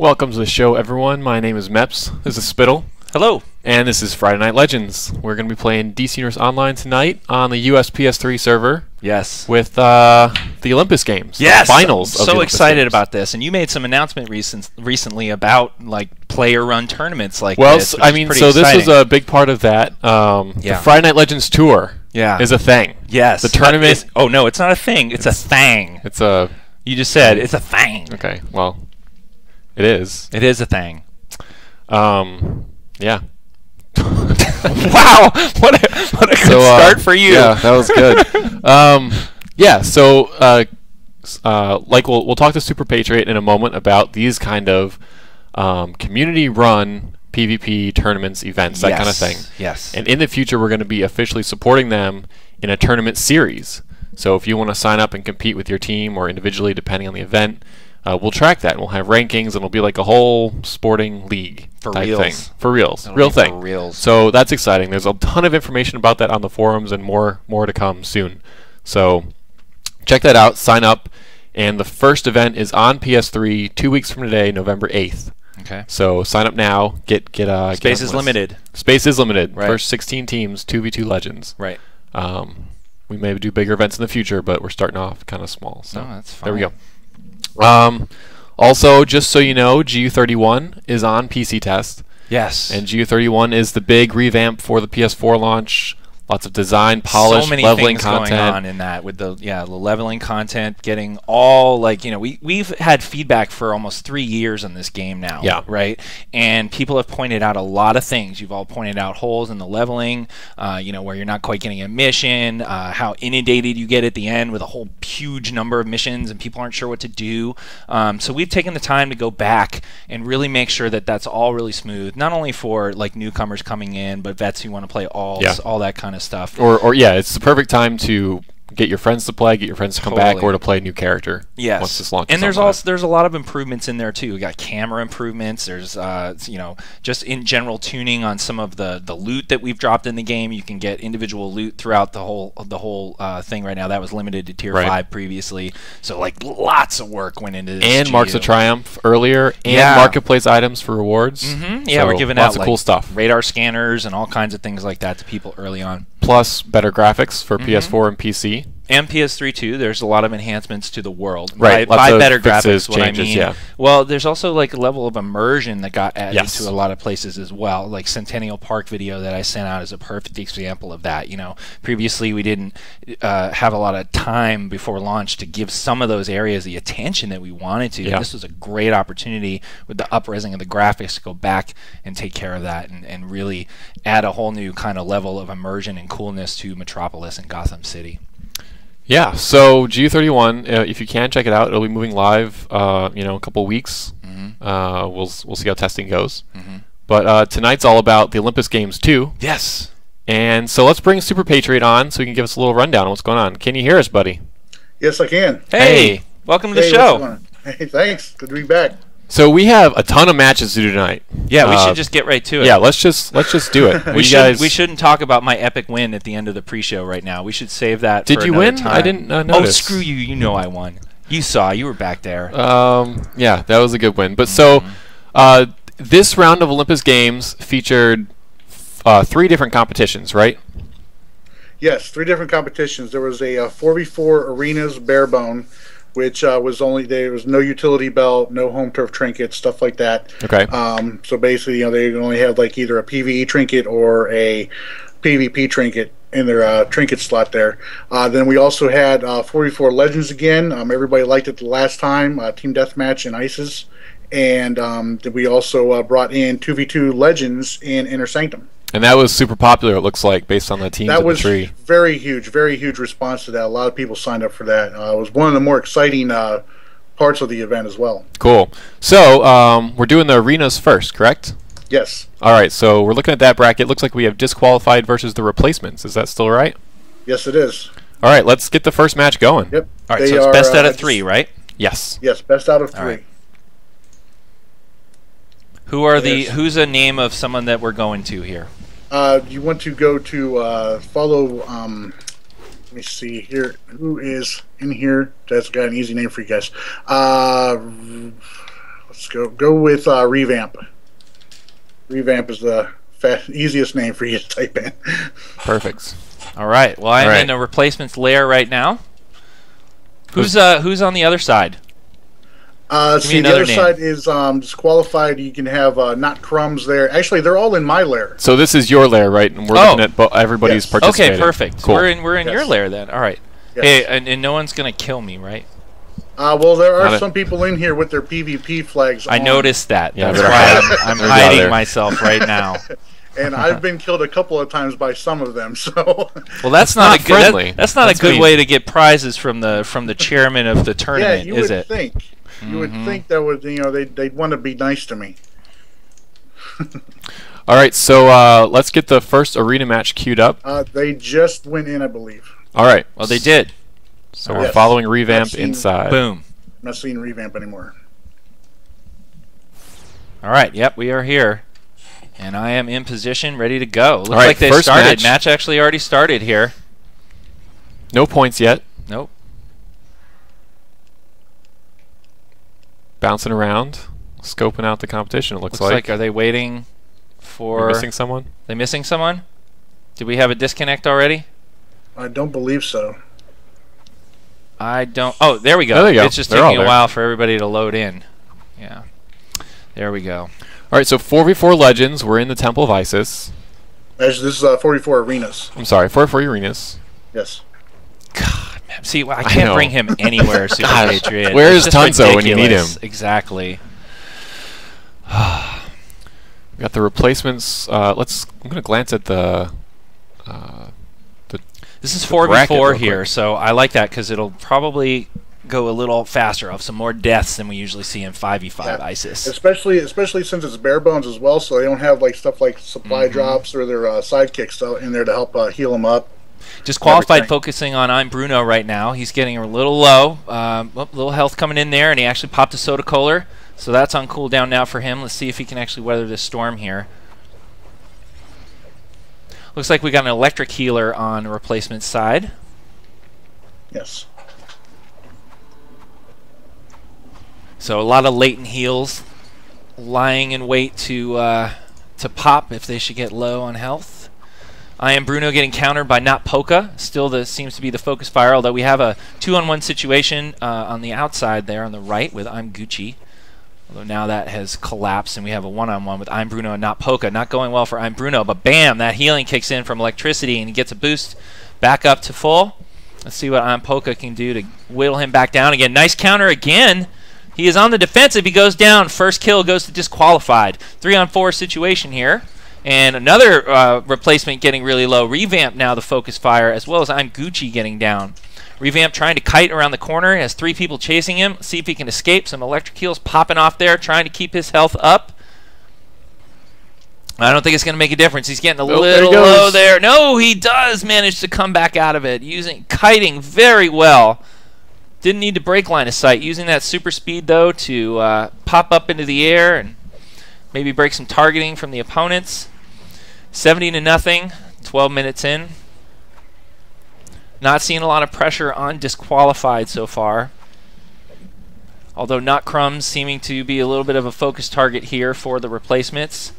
Welcome to the show, everyone. My name is Meps. This is Spittle. Hello. And this is Friday Night Legends. We're going to be playing DC Universe Online tonight on the US PS3 server. Yes. With the Olympus Games. Yes. The finals. I'm so excited about this. And you made some announcement recently about like player-run tournaments like this. Well, I mean, so exciting. this was a big part of that. The Friday Night Legends tour is a thing. Yes. The tournament. Oh no, it's not a thing. It's a thing. It's a. You just said it's a thing. Okay. Well, it is. It is a thing. Yeah. Wow, what a good start for you. Yeah, that was good. Yeah, so like we'll talk to Super Patriot in a moment about these kind of community-run PvP tournaments, events, that kind of thing. Yes. And in the future, we're going to be officially supporting them in a tournament series. So if you want to sign up and compete with your team or individually, depending on the event, we'll track that. And we'll have rankings, and it'll be like a whole sporting league type thing. For reals. Real thing. For reals. So that's exciting. There's a ton of information about that on the forums, and more to come soon. So check that out. Sign up. And the first event is on PS3 2 weeks from today, November 8th. Okay. So sign up now. Get Space is limited. Space is limited. Right. First 16 teams, 2v2 legends. Right. We may do bigger events in the future, but we're starting off kind of small. So that's fine. there we go. Also, just so you know, GU31 is on PC test. Yes. And GU31 is the big revamp for the PS4 launch. Lots of design, polish, so many leveling things content. going on in that with the leveling content, getting all we've had feedback for almost 3 years on this game now. Yeah. Right. And people have pointed out a lot of things. You've all pointed out holes in the leveling, where you're not quite getting a mission, how inundated you get at the end with a whole huge number of missions and people aren't sure what to do. So we've taken the time to go back and really make sure that that's all really smooth, not only for like newcomers coming in, but vets who want to play all that kind of stuff. Or it's the perfect time to get your friends to play, get your friends to come back, or to play a new character. Yes. Once this launches. And there's a lot of improvements in there too. We got camera improvements. There's just in general tuning on some of the loot that we've dropped in the game. You can get individual loot throughout the whole thing right now. That was limited to tier 5 previously. So like lots of work went into this. And Marks of Triumph earlier, and marketplace items for rewards. Yeah, so we're giving lots out of cool stuff. Radar scanners and all kinds of things like that to people early on. Plus better graphics for PS4 and PC. And PS3 too. There's a lot of enhancements to the world. Right. By better graphics, what changes, I mean. Yeah. Well, there's also like a level of immersion that got added to a lot of places as well. Like Centennial Park video that I sent out is a perfect example of that. Previously we didn't have a lot of time before launch to give some of those areas the attention that we wanted to. Yeah. This was a great opportunity with the uprising of the graphics to go back and take care of that and really add a whole new kind of level of immersion and coolness to Metropolis and Gotham City. Yeah, so GU31, if you can check it out, it'll be moving live, a couple weeks. We'll see how testing goes. But tonight's all about the Olympus Games II. Yes. And so let's bring Super Patriot on so he can give us a little rundown on what's going on. Can you hear us, buddy? Yes, I can. Hey, welcome to the show. Hey, thanks. Good to be back. So we have a ton of matches to do tonight. Yeah, we should just get right to it. Yeah, let's just do it. We shouldn't talk about my epic win at the end of the pre-show right now. We should save that. Did for you another win? time. I didn't notice. Oh, screw you! You know I won. You saw. You were back there. Yeah, that was a good win. But so this round of Olympus Games featured 3 different competitions, right? Yes, 3 different competitions. There was a 4v4 arenas barebone, which was there was no utility belt, no home turf trinkets, stuff like that. Okay. So basically, they only have like either a PvE trinket or a PvP trinket in their trinket slot there. Then we also had 4v4 Legends again. Everybody liked it the last time, Team Deathmatch and ISIS. And we also brought in 2v2 Legends in Inner Sanctum. And that was super popular, it looks like, based on the teams of the tree. That was very huge response to that. A lot of people signed up for that. It was one of the more exciting parts of the event as well. Cool. So we're doing the arenas first, correct? Yes. All right, so we're looking at that bracket. Looks like we have disqualified versus the replacements. Is that still right? Yes, it is. All right, let's get the first match going. Yep. All right, so it's best out of 3, right? Yes. Yes, best out of 3. Right. Who's a name of someone that we're going to here? You want to go to follow. Let me see here. Who is in here? That's got an easy name for you guys. Let's go with Revamp. Revamp is the easiest name for you to type in. Perfect. All right. Well, I'm in a replacements layer right now. Who's on the other side? See, the other side is disqualified. You can have not Crumbs there. Actually, they're all in my lair. So this is your lair, right? And we're looking at everybody's participating. Okay, perfect. Cool. We're in your lair then. All right. Yes. Hey, and no one's gonna kill me, right? Well, there are some people in here with their PvP flags I noticed that. Yeah, That's why I'm hiding myself right now. And I've been killed a couple of times by some of them. So. Well, that's not a good. That's not a good mean. way to get prizes from the chairman of the tournament, yeah, is it? You would think that would they'd want to be nice to me. All right, so let's get the first arena match queued up. They just went in, I believe. All right. Well, they did. So we're following Revamp inside. Boom. I'm not seeing Revamp anymore. All right. Yep, we are here. And I am in position, ready to go. Looks right, like they first started. Match actually already started here. No points yet. Nope. Bouncing around, scoping out the competition, it looks like. Are they waiting for... We're missing someone? They missing someone? Did we have a disconnect already? I don't believe so. I don't... Oh, there we go. There you go. It's just taking a while for everybody to load in. Yeah. There we go. All right, so 4v4 Legends. We're in the Temple of Isis. Actually, this is 44 Arenas. I'm sorry, 4v4 Arenas. Yes. God, man. See, I can't bring him anywhere, Super Patriot. Where is Tunzo when you need him? Exactly. We got the replacements. I'm going to glance at the This is 4v4 here, so I like that because it'll probably go a little faster. I'll have some more deaths than we usually see in 5v5 ISIS. Especially since it's bare bones as well, so they don't have like stuff like supply drops or their sidekicks out in there to help heal them up. Disqualified focusing on I'm Bruno right now. He's getting a little low. Little health coming in there, and he actually popped a soda cola. So that's on cooldown now for him. Let's see if he can actually weather this storm here. Looks like we got an electric healer on the replacement side. Yes. So a lot of latent heals lying in wait to pop if they should get low on health. I am Bruno getting countered by Not Polka. Still seems to be the focus fire, although we have a 2-on-1 situation on the outside there on the right with I'm Gucci. Although now that has collapsed and we have a 1-on-1 with I'm Bruno and Not Polka. Not going well for I'm Bruno, but bam, that healing kicks in from electricity and he gets a boost back up to full. Let's see what I'm Polka can do to whittle him back down again. Nice counter again. He is on the defensive. He goes down. First kill goes to disqualified. 3-on-4 situation here. And another replacement getting really low. Revamp now the focus fire, as well as I'm Gucci getting down. Revamp trying to kite around the corner. He has 3 people chasing him. See if he can escape. Some electric heals popping off there, trying to keep his health up. I don't think it's going to make a difference. He's getting a little low there. No, he does manage to come back out of it, kiting very well. Didn't need to break line of sight. Using that super speed, though, to pop up into the air and maybe break some targeting from the opponents. 70-0, 12 minutes in. Not seeing a lot of pressure on disqualified so far. Although Not Crumbs seeming to be a little bit of a focus target here for the replacements.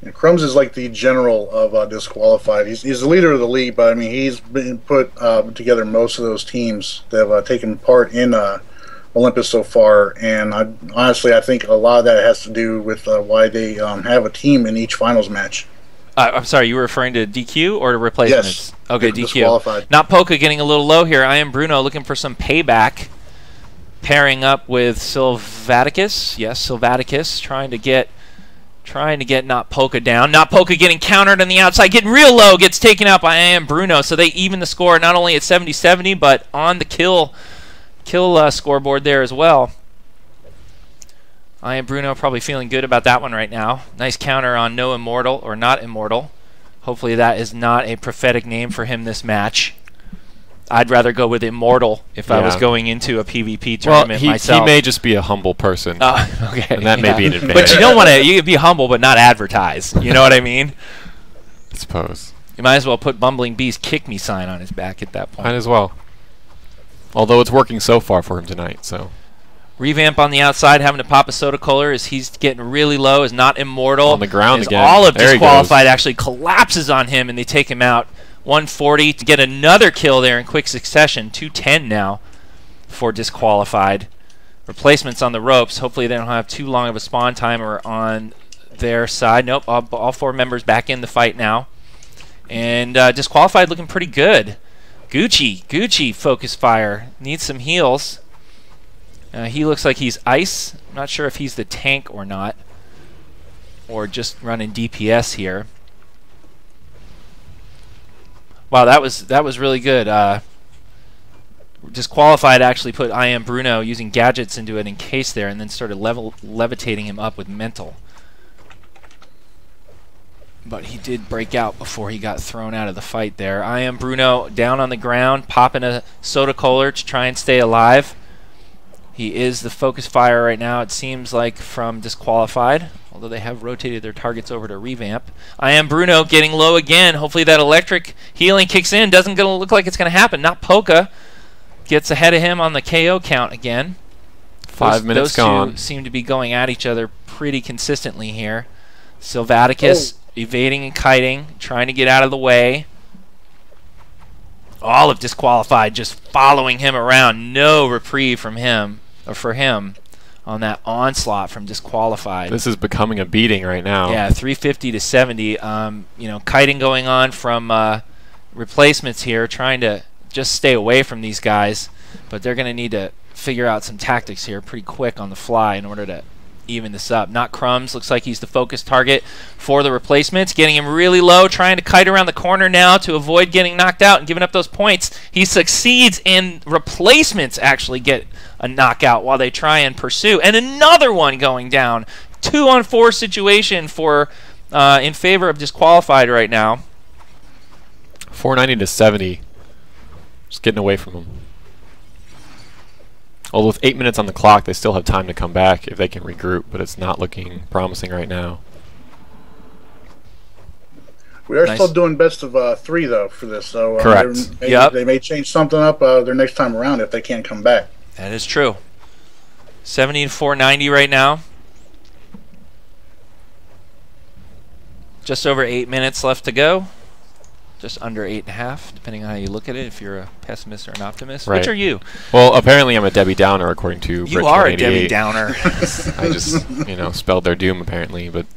And Crumbs is like the general of disqualified. He's the leader of the league, but I mean he's been put together most of those teams that have taken part in Olympus so far, and honestly I think a lot of that has to do with why they have a team in each finals match. I'm sorry, you were referring to DQ or to replacements? Yes. Okay, DQ. Not Polka getting a little low here. I am Bruno looking for some payback. Pairing up with Sylvaticus. Yes, Sylvaticus trying to get Not Polka down. Not Polka getting countered on the outside, getting real low, gets taken out by I am Bruno. So they even the score not only at 70-70, but on the kill scoreboard there as well. I am Bruno probably feeling good about that one right now. Nice counter on No Immortal, or Not Immortal. Hopefully that is not a prophetic name for him this match. I'd rather go with Immortal if I was going into a PvP tournament myself. He may just be a humble person. Okay. And that may be an advantage. But you don't want to. You can be humble, but not advertise. You know what I mean? I suppose. You might as well put Bumbling Beast Kick Me sign on his back at that point. Might as well. Although it's working so far for him tonight, so. Revamp on the outside, having to pop a soda cooler as he's getting really low, is not immortal. On the ground as again. All of There he Disqualified goes. actually collapses on him, and they take him out. 140 to get another kill there in quick succession. 210 now for Disqualified. Replacements on the ropes. Hopefully they don't have too long of a spawn timer on their side. Nope, all 4 members back in the fight now. And Disqualified looking pretty good. Gucci focus fire. Needs some heals. He looks like he's ice. I'm not sure if he's the tank or not. Or just running DPS here. Wow, that was really good. Disqualified actually put I Am Bruno using gadgets into an encase there and then started levitating him up with mental. But he did break out before he got thrown out of the fight there. I Am Bruno down on the ground, popping a soda cooler to try and stay alive. He is the focus fire right now, it seems like, from Disqualified, although they have rotated their targets over to Revamp. I Am Bruno getting low again. Hopefully that electric healing kicks in. Doesn't gonna look like it's going to happen. Not Polka. Gets ahead of him on the KO count again. 5 minutes gone. Those two seem to be going at each other pretty consistently here. Sylvaticus evading and kiting, trying to get out of the way. All of Disqualified just following him around. No reprieve from him, or for him, on that onslaught from Disqualified. This is becoming a beating right now. Yeah, 350 to 70. You know, kiting going on from replacements here, trying to just stay away from these guys, but they're going to need to figure out some tactics here pretty quick on the fly in order to even this up. Not Crumbs, looks like he's the focus target for the replacements, getting him really low, trying to kite around the corner now to avoid getting knocked out and giving up those points. He succeeds, and replacements actually get a knockout while they try and pursue, and another one going down. 2-on-4 situation for in favor of Disqualified right now. 490 to 70. Just getting away from him. Although with 8 minutes on the clock, they still have time to come back if they can regroup, but it's not looking promising right now. We are still doing best of 3 though for this, so correct. They may change something up their next time around if they can't come back. That is true. 70 to 490 right now. Just over 8 minutes left to go. Just under 8.5, depending on how you look at it, if you're a pessimist or an optimist. Right. Which are you? Well, apparently I'm a Debbie Downer, according to You are a Debbie Downer. I just, you know, spelled their doom, apparently, but...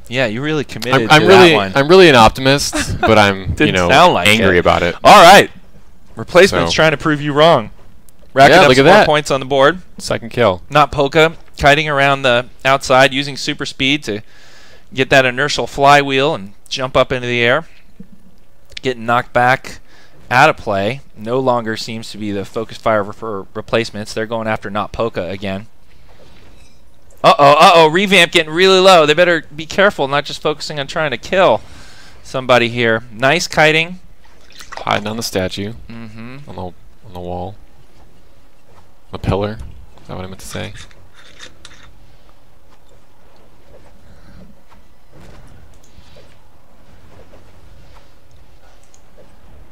Yeah, you really committed I'm to really, that one. I'm really an optimist, but I'm, you know, sound like angry it. about it. All right. Replacement's So. trying to prove you wrong. Racking up look some at more that. points on the board. Second kill. Not Polka, kiting around the outside, using super speed to get that inertial flywheel and jump up into the air. Getting knocked back out of play. No longer seems to be the focus fire for replacements. They're going after Not Polka again. Uh-oh, Revamp getting really low. They better be careful, not just focusing on trying to kill somebody here. Nice kiting. Hiding on the statue. Mm-hmm. On the wall. The pillar. Is that what I meant to say?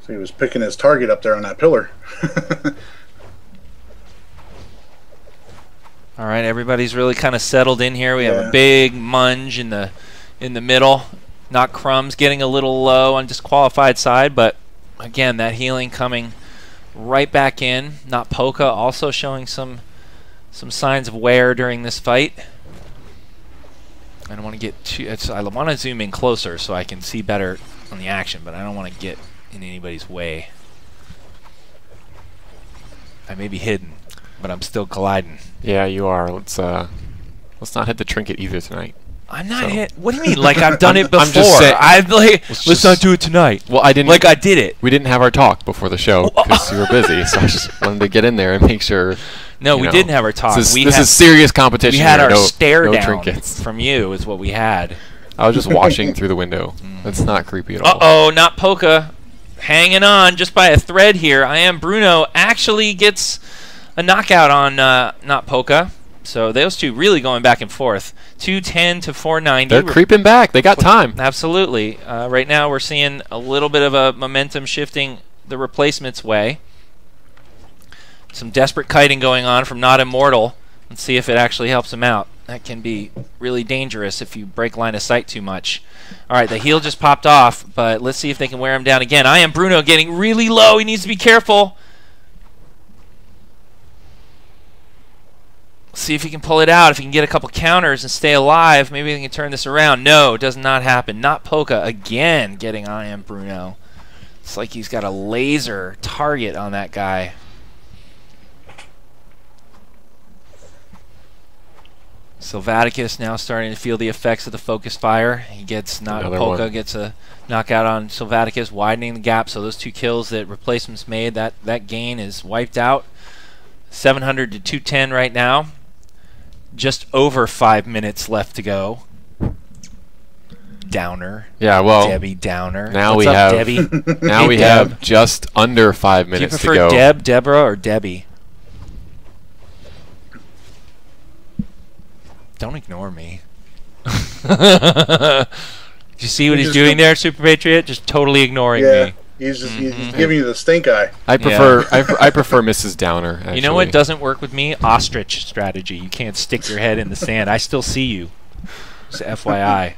So he was picking his target up there on that pillar. All right, everybody's really kind of settled in here. We have Yeah. a big munge in the middle. Not Crumbs getting a little low on Disqualified side, but again, that healing coming right back in. Not Polka also showing some signs of wear during this fight. I don't want to get too. I want to zoom in closer so I can see better on the action, but I don't want to get in anybody's way. I may be hidden, but I'm still colliding. Yeah, you are. Let's not hit the trinket either tonight. I'm not So. hit. What do you mean? Like I've done it before? I'm just saying- I've like. Let's Let's just- not do it tonight. Well, I didn't. Like I did it. We didn't have our talk before the show because you were busy, so I just wanted to get in there and make sure. No, we know, didn't have our talk. This is serious competition. We had here. our No- stare no down trinkets. from you is what we had. I was just watching through the window. That's not creepy at all. Uh-oh, Not Polka. Hanging on just by a thread here. I Am Bruno actually gets a knockout on Not Polka. So those two really going back and forth. 210 to 490. They're creeping back. They got time. Absolutely. Right now we're seeing a little bit of a momentum shifting the replacement's way. Some desperate kiting going on from Not Immortal. Let's see if it actually helps him out. That can be really dangerous if you break line of sight too much. All right, the heel just popped off, but let's see if they can wear him down again. I Am Bruno getting really low. He needs to be careful. See if he can pull it out. If he can get a couple counters and stay alive, maybe they can turn this around. No, it does not happen. Not Polka again getting I Am Bruno. It's like he's got a laser target on that guy. Sylvaticus now starting to feel the effects of the focus fire. He gets not Polka gets a knockout on Sylvaticus, widening the gap. So those 2 kills that replacements made, that gain is wiped out. 700 to 210 right now. Just over 5 minutes left to go. Downer. Yeah, well, Debbie Downer. Now What's we up, have Debbie? now we have just under 5 minutes to go. Do you prefer Deb, Deborah, or Debbie? Don't ignore me. Did you see what he's doing there, Super Patriot? Just totally ignoring me. He's just he's giving you the stink eye. I prefer I prefer Mrs. Downer. Actually. You know what doesn't work with me? Ostrich strategy. You can't stick your head in the sand. I still see you. Just FYI.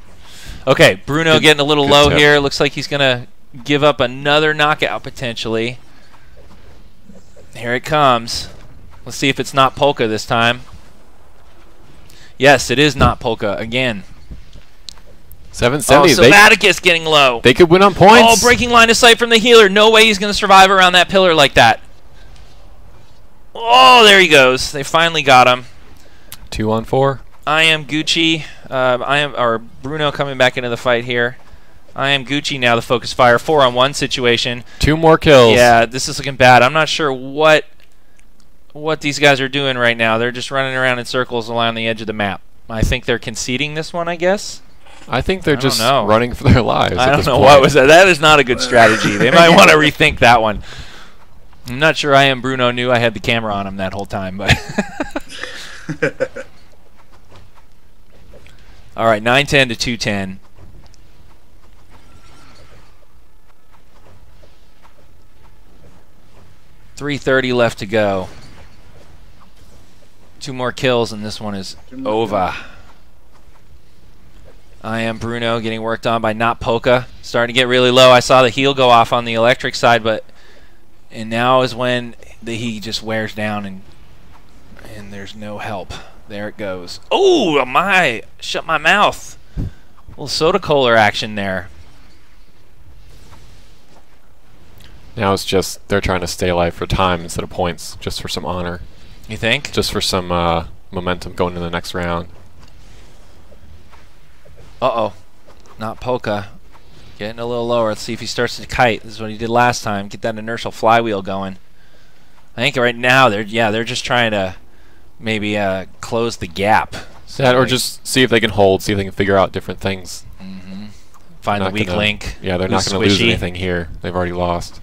Okay, Bruno getting a little low here. Looks like he's gonna give up another knockout potentially. Here it comes. Let's see if it's not Polka this time. Yes, it is not Polka again. 770. Oh, Sylvaticus getting low. They could win on points. Oh, breaking line of sight from the healer. No way he's going to survive around that pillar like that. Oh, there he goes. They finally got him. 2 on 4. I Am Gucci. Bruno coming back into the fight here. I Am Gucci now. The focus fire 4-on-1 situation. 2 more kills. Yeah, this is looking bad. I'm not sure what these guys are doing right now. They're just running around in circles along the edge of the map. I think they're conceding this one, I guess. I think they're just running for their lives. I don't know what was that. That is not a good strategy. They might want to rethink that one. I'm not sure I Am Bruno knew I had the camera on him that whole time, but all right, 910 to 210. .330 left to go. 2 more kills, and this one is over. I Am Bruno getting worked on by Not Polka. Starting to get really low. I saw the heel go off on the electric side, and now is when he just wears down, and there's no help. There it goes. Oh, my! Shut my mouth. A little soda cola action there. Now it's just they're trying to stay alive for time instead of points, just for some honor. You think? Just for some momentum going into the next round. Uh-oh. Not Polka. Getting a little lower. Let's see if he starts to kite. This is what he did last time. Get that inertial flywheel going. I think right now they're just trying to maybe close the gap. That, or just see if they can hold, see if they can figure out different things. Find the weak link. Yeah, they're not going to lose anything here. They've already lost.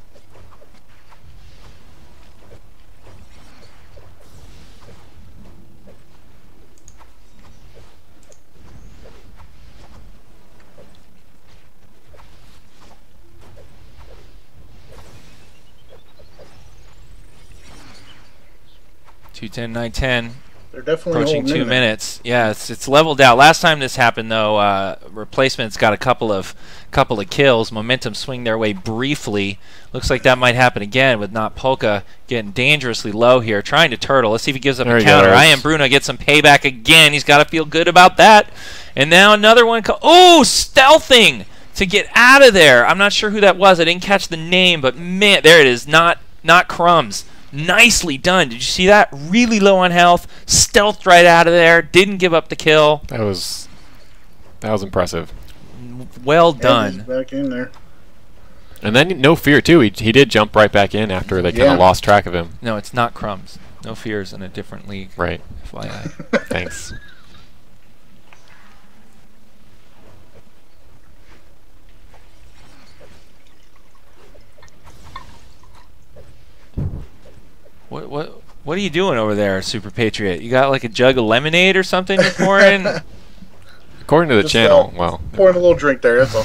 .210, 910. They're definitely approaching 2 minutes. Yeah, it's leveled out. Last time this happened, though, replacements got a couple of kills. Momentum swing their way briefly. Looks like that might happen again with Not Polka getting dangerously low here, trying to turtle. Let's see if he gives up a counter. I Am Bruno gets some payback again. He's got to feel good about that. And now another one. Oh, stealthing to get out of there. I'm not sure who that was. I didn't catch the name, but man, there it is. Not Crumbs. Nicely done. Did you see that? Really low on health, stealthed right out of there, didn't give up the kill. That was impressive. Well done. He's back in there. And then no fear too. He did jump right back in after they kind of lost track of him. No, it's not Crumbs. No fears in a different league. Right. FYI. Thanks. What are you doing over there, Super Patriot? You got like a jug of lemonade or something you're pouring? According to the Just, channel, well. pouring a little drink there. That's all.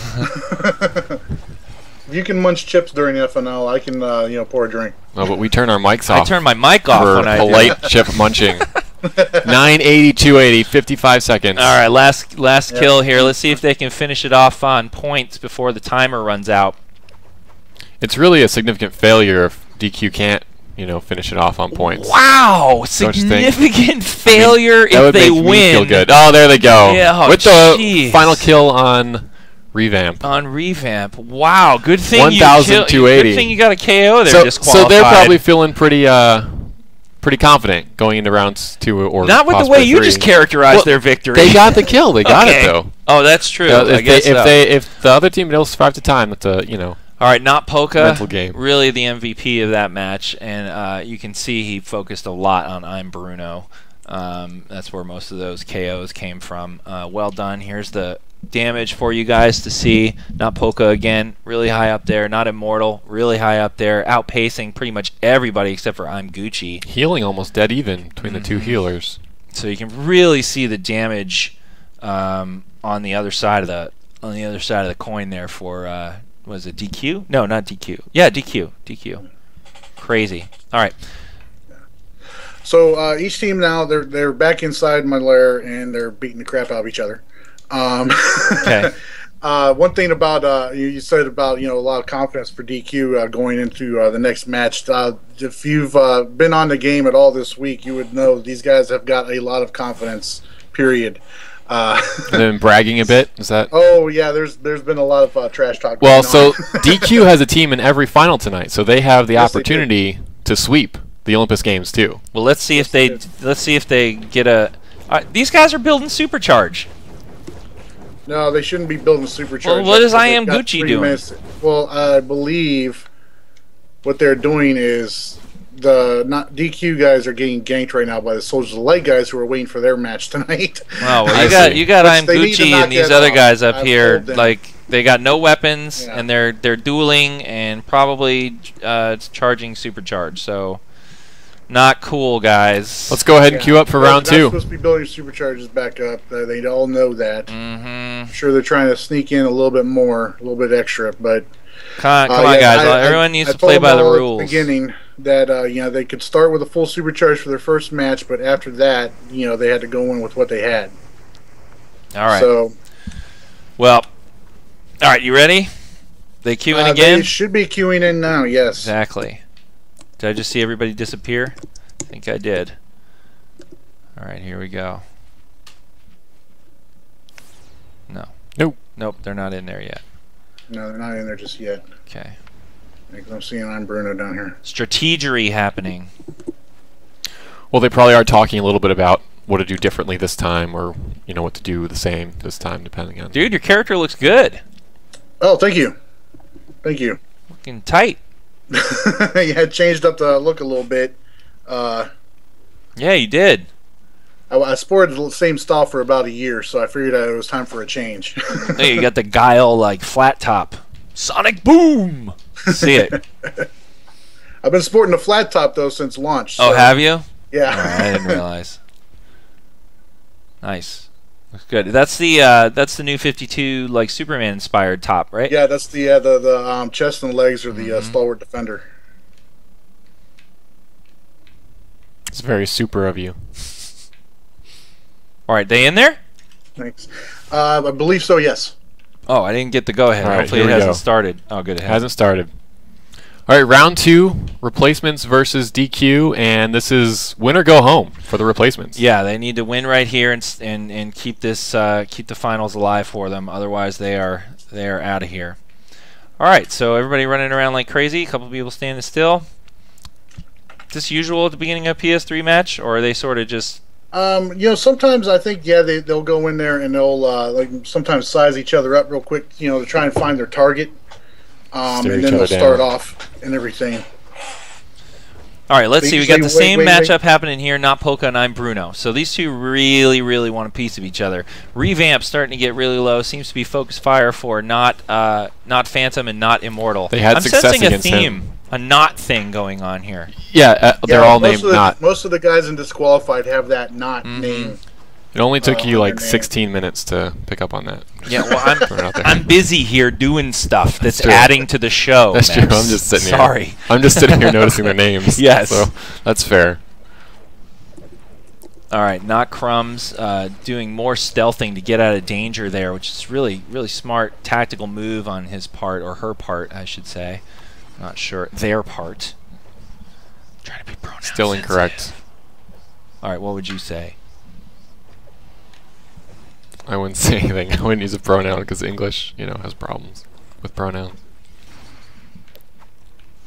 If you can munch chips during FNL, I can you know, pour a drink. No, but we turn our mics off. I turn my mic off for when I polite chip munching. 980, 280, 55 seconds. All right, last kill here. Let's see if they can finish it off on points before the timer runs out. It's really a significant failure if DQ can't, you know, finish it off on points. Wow, significant failure if they win. Me feel good. Oh, there they go. Yeah, oh, with the geez. final kill on Revamp. On Revamp. Wow, good thing 1,280. Good thing you got a KO there. So disqualified. they're probably feeling pretty pretty confident going into rounds 2 or not with the way you 3. just characterized their victory. They got the kill. They got okay. it though. Oh, that's true. If the other team able to survive to time, that's a, you know. All right, not Polka. Mental game. Really the MVP of that match, and you can see he focused a lot on I'm Bruno. That's where most of those KOs came from. Well done. Here's the damage for you guys to see. Not Polka again, really high up there. Not Immortal, really high up there, outpacing pretty much everybody except for I'm Gucci. Healing almost dead even between the two healers. So you can really see the damage on the other side of the coin there for was it DQ? No, not DQ. Yeah, DQ. Crazy. All right. So each team now they're back inside my lair and they're beating the crap out of each other. Okay. One thing about you said about, you know, a lot of confidence for DQ going into the next match. If you've been on the game at all this week, you would know these guys have got a lot of confidence. Period. And then bragging a bit, is that? Oh yeah, there's been a lot of trash talk. Well, so DQ has a team in every final tonight, so they have the Yes, opportunity to sweep the Olympus Games II. Well, let's see if they get a. These guys are building Supercharge. No, they shouldn't be building Supercharge. Well, what is I Am Gucci doing? Well, I believe what they're doing is the not DQ guys are getting ganked right now by the Soldiers of Light guys who are waiting for their match tonight. Wow, well, you got I Am Gucci and these other guys up here, them. like they got no weapons and they're dueling and probably charging Supercharge. So not cool, guys. Let's go ahead and queue up for round 2. They're supposed to be building Supercharges back up. They all know that. I'm sure they're trying to sneak in a little bit more, a little bit extra, but come on, guys. Everyone needs to play by the rules. At the beginning that you know, they could start with a full Supercharge for their first match, but after that, you know, they had to go in with what they had. All right. So, well, all right. You ready? They queuing again? They should be queuing in now. Yes. Exactly. Did I just see everybody disappear? I think I did. All right, here we go. No. Nope, they're not in there yet. No, they're not in there just yet. Okay. Because I'm seeing I'm Bruno down here. Strategery happening. Well, they probably are talking a little bit about what to do differently this time, or, you know, what to do the same this time, depending on... Dude, your character looks good. Oh, thank you. Thank you. Looking tight. Yeah, it changed up the look a little bit. Yeah, you did. I sported the same style for about a year, so I figured it was time for a change. Hey, you got the Guile like flat top. Sonic Boom. See it. I've been sporting a flat top though since launch. Oh, so, have you? Yeah. Oh, I didn't realize. Nice. Looks good. That's the new 52 like Superman inspired top, right? Yeah, that's the chest and legs are the stalwart defender. It's very super of you. All right, they in there? Thanks. I believe so. Yes. Oh, I didn't get the go ahead. All right, Hopefully it hasn't started. Oh, good. It hasn't started. All right, round 2, replacements versus DQ, and this is win or go home for the replacements. Yeah, they need to win right here and keep this keep the finals alive for them. Otherwise, they are out of here. All right, so everybody running around like crazy. A couple people standing still. Is this usual at the beginning of a PS3 match, or are they sort of just? You know, sometimes I think they'll go in there and they'll like sometimes size each other up real quick, you know, to try and find their target. And then they'll start off and everything. All right, let's see. We got the same matchup happening here. Not Polka and I'm Bruno. So these two really, really want a piece of each other. Revamp starting to get really low. Seems to be focus fire for not Phantom and not Immortal. They had success sensing against a theme, him. a not thing going on here. Yeah, they're all named not. Most of the guys in disqualified have that not name. It only took you like 100 16 minutes to pick up on that. Yeah, well, Throwing it out there. I'm busy here doing stuff that's true. adding to the show. That's true. Max. I'm just sitting here. Sorry. I'm just sitting here noticing their names. Yes. So that's fair. All right, not Crumbs doing more stealthing to get out of danger there, which is really, really smart tactical move on his part, or her part, I should say. Not sure. Their part. Trying to be pronoun Still incorrect. sensitive. All right, what would you say? I wouldn't say anything. I wouldn't use a pronoun because English, has problems with pronouns.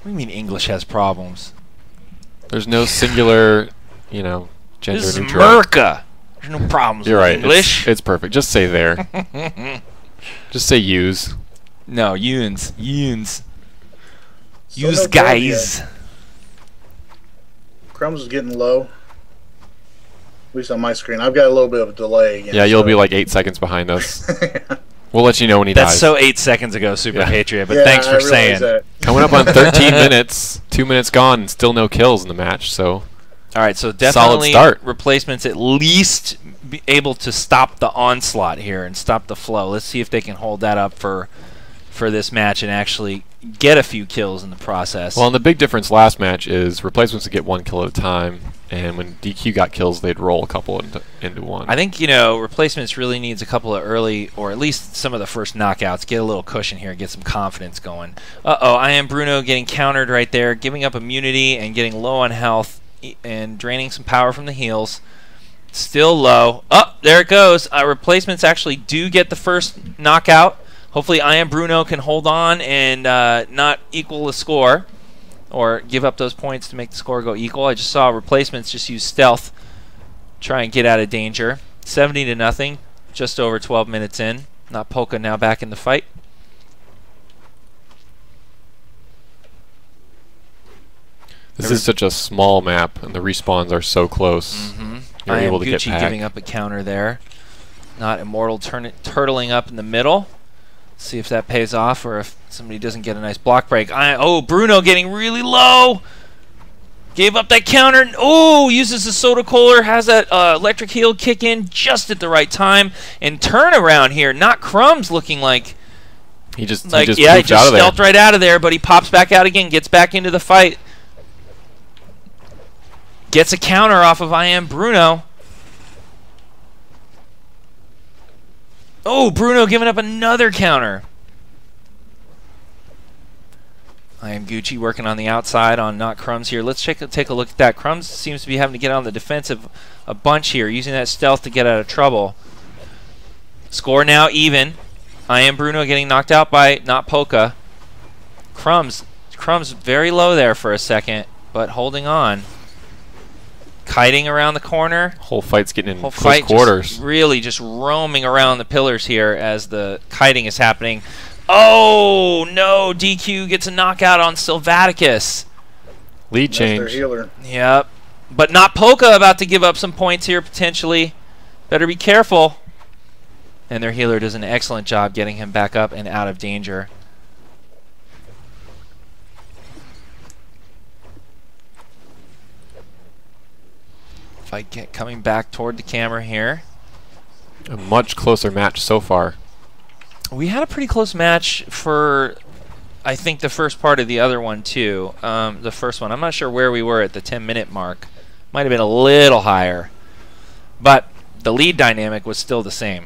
What do you mean English has problems? There's no singular, gender This is neutral. America. There's no problems You're with right. English. It's perfect. Just say there. Just say use. No, yuns. Yuns. So Use no gold guys. yet. Crumbs is getting low. At least on my screen. I've got a little bit of a delay again. Yeah, you'll so- be like 8 seconds behind us. We'll let you know when he That's dies. so 8 seconds ago, Super Yeah. Patriot, but Yeah, thanks I for realize saying. that. Coming up on 13 minutes, 2 minutes gone, and still no kills in the match. So All right, so definitely start. replacements at least be able to stop the onslaught here and stop the flow. Let's see if they can hold that up for this match and actually get a few kills in the process. well, and the big difference last match is replacements would get 1 kill at a time, and when DQ got kills, they'd roll a couple into one. I think, replacements really needs a couple of early, or at least some of the first knockouts. Get a little cushion here, get some confidence going. Uh-oh, I am Bruno getting countered right there, giving up immunity and getting low on health and draining some power from the heals. Still low. Oh, there it goes. Replacements actually do get the first knockout. Hopefully I am Bruno can hold on and not equal the score, or give up those points to make the score go equal. I just saw replacements just use stealth, try and get out of danger. 70-0, just over 12 minutes in. Not Polka now back in the fight. This is such a small map, and the respawns are so close. You're I am able to get Gucci back. giving up a counter there. Not Immortal turtling up in the middle. See if that pays off, or if somebody doesn't get a nice block break. Oh, Bruno getting really low. Gave up that counter. Oh, uses the soda cooler. Has that electric heel kick in just at the right time. And turnaround here. Not Crumbs looking like... He just yeah, he poofed just out of there. stealthed right out of there, but he pops back out again, gets back into the fight. Gets a counter off of I Am Bruno. Oh, Bruno giving up another counter. I Am Gucci working on the outside on Not Crumbs here. Let's take a look at that. Crumbs seems to be having to get on the defensive a bunch here, using that stealth to get out of trouble. Score now even. I Am Bruno getting knocked out by Not Polka. Crumbs very low there for a second, but holding on. Kiting around the corner. Whole fight's getting in Whole close fight quarters. just really just roaming around the pillars here as the kiting is happening. Oh no! DQ gets a knockout on Sylvaticus. Lead That's their change. healer. Yep, but Not Polka about to give up some points here potentially. Better be careful. And their healer does an excellent job getting him back up and out of danger. Fight coming back toward the camera here. A much closer match so far. We had a pretty close match for, I think, the first part of the other one too. The first one, I'm not sure where we were at the 10-minute mark. Might have been a little higher, but the lead dynamic was still the same,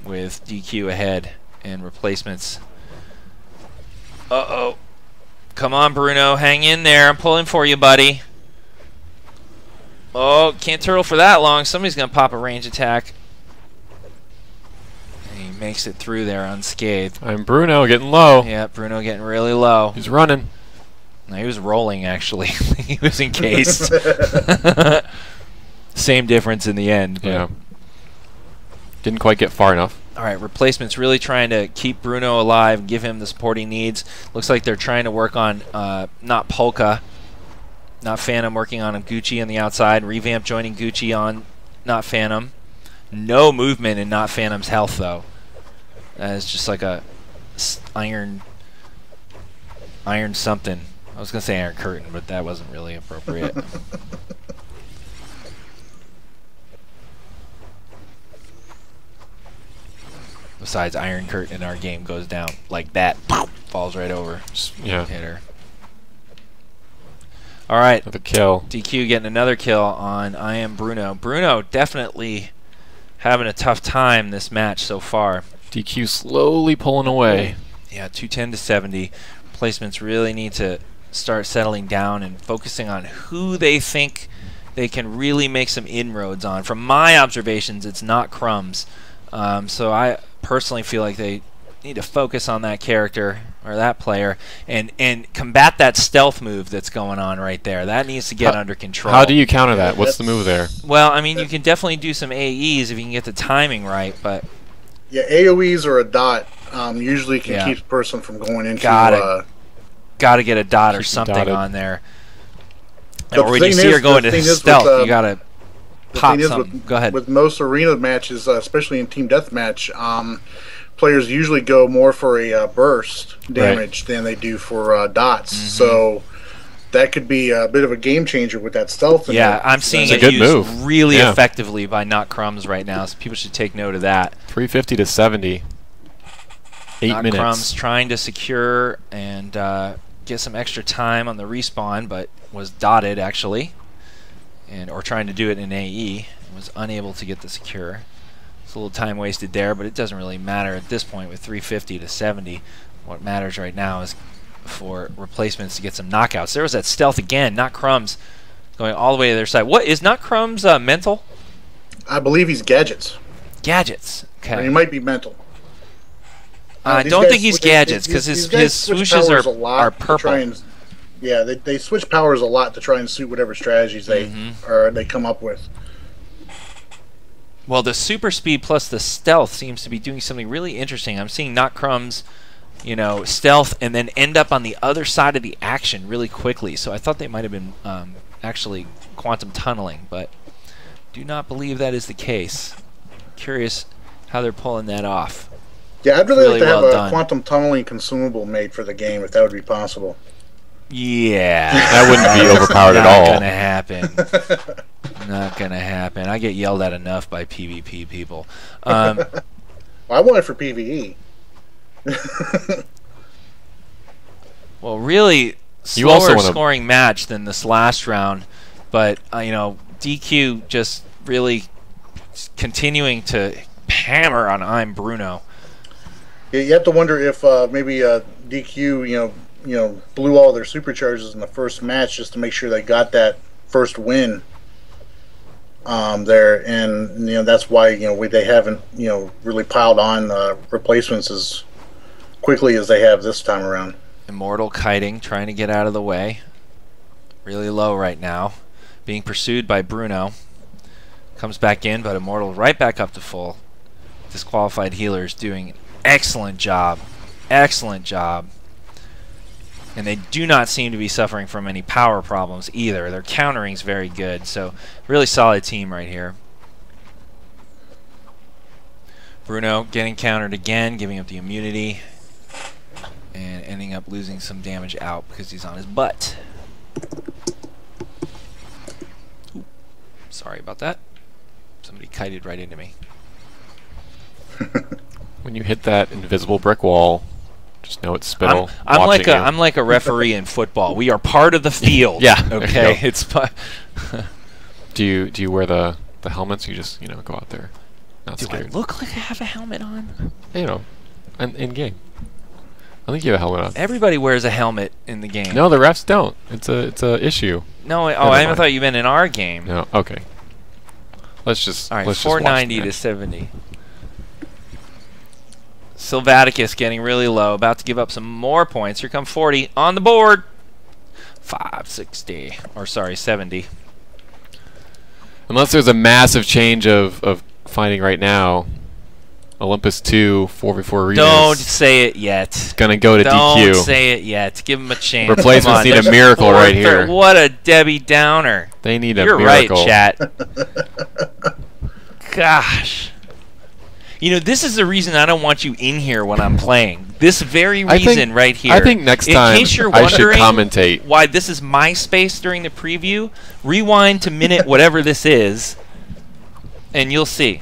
with DQ ahead and replacements. Uh-oh. Come on, Bruno, hang in there. I'm pulling for you, buddy. Oh, can't turtle for that long. Somebody's gonna pop a range attack. He makes it through there unscathed. I'm Bruno getting low. Yeah, Bruno getting really low. He's running. No, he was rolling, actually. He was encased. Same difference in the end. But. Yeah. Didn't quite get far enough. All right, replacements really trying to keep Bruno alive, give him the support he needs. Looks like they're trying to work on not Polka, not Phantom working on him. Gucci on the outside. Revamp joining Gucci on not Phantom. No movement in not Phantom's health, though. That is just like a iron something. I was going to say Iron Curtain, but that wasn't really appropriate. besides Iron Curtain in our game goes down like that, falls right over. Yeah. Hit her. All right. With a kill. DQ getting another kill on I Am Bruno. Bruno definitely having a tough time this match so far. DQ slowly pulling away. Yeah, 210 to 70. Replacements really need to start settling down and focusing on who they think they can really make some inroads on. From my observations, it's not Crumbs. So I personally feel like they need to focus on that character or that player and combat that stealth move that's going on right there. That needs to get under control. How do you counter that? What's the move there? Well, I mean, you can definitely do some AEs if you can get the timing right, but yeah, AoEs or a dot usually can keep the person from going into. Gotta get a dot or something dotted on there. Or when you see her going to stealth, you gotta pop something. Go ahead. With most arena matches, especially in team deathmatch, players usually go more for a burst damage than they do for dots. So that could be a bit of a game changer with that stealth. Yeah, I'm seeing it used really effectively by Not Crumbs right now, so people should take note of that. 350 to 70. 8 Not minutes. Crumbs trying to secure and get some extra time on the respawn, but was dotted actually, or trying to do it in AE, and was unable to get the secure. It's a little time wasted there, but it doesn't really matter at this point with 350 to 70. What matters right now is for replacements to get some knockouts. There was that stealth again. Not Crumbs going all the way to their side. What is Not Crumbs mental? I believe he's gadgets. Gadgets. Okay. Or he might be mental. I don't think he's gadgets because his swooshes are purple. Yeah, they switch powers a lot to try and suit whatever strategies they come up with. Well, the super speed plus the stealth seems to be doing something really interesting. I'm seeing Not Crumbs, you know, stealth and then end up on the other side of the action really quickly. So I thought they might have been actually quantum tunneling, but do not believe that is the case. Curious how they're pulling that off. Yeah, I'd really like to have a quantum tunneling consumable made for the game if that would be possible. Yeah. That wouldn't be overpowered at all. Not gonna happen. Not gonna happen. I get yelled at enough by PvP people. Well, I want it for PvE. Well, really slower scoring match than this last round, but you know, DQ just really continuing to hammer on I'm Bruno. Yeah, you have to wonder if maybe DQ, blew all their supercharges in the first match just to make sure they got that first win there, and that's why they haven't really piled on replacements as quickly as they have this time around. Immortal kiting, trying to get out of the way. Really low right now, being pursued by Bruno. Comes back in, but Immortal right back up to full. Disqualified healers doing excellent job. Excellent job. And they do not seem to be suffering from any power problems either. Their countering's very good, so really solid team right here. Bruno getting countered again, giving up the immunity, and ending up losing some damage out because he's on his butt. Ooh, sorry about that. Somebody kited right into me. When you hit that invisible brick wall, just know it's Spittle. I'm like a referee in football. We are part of the field. Yeah. Okay. It's. Do you wear the helmets? You just go out there. Not Do scared. I look like I have a helmet on? In game. I think you have a helmet on. Everybody wears a helmet in the game. No, the refs don't. It's a issue. No. I thought you meant in our game. No. Okay. Let's just. All right. Let's 490 to 70. Sylvaticus getting really low, about to give up some more points. Here come 40 on the board. 560, or sorry, 70. Unless there's a massive change of fighting right now, Olympus 2 4v4 arenas. Don't say it yet. Gonna go to DQ. Don't say it yet. Give him a chance. Replacements need a miracle right here. What a Debbie Downer. They need a miracle. You're miracle. Right, chat. Gosh. This is the reason I don't want you in here when I'm playing. This very reason right here. I think next time in case you're I should wondering commentate why this is my space during the preview, rewind to minute whatever this is, and you'll see.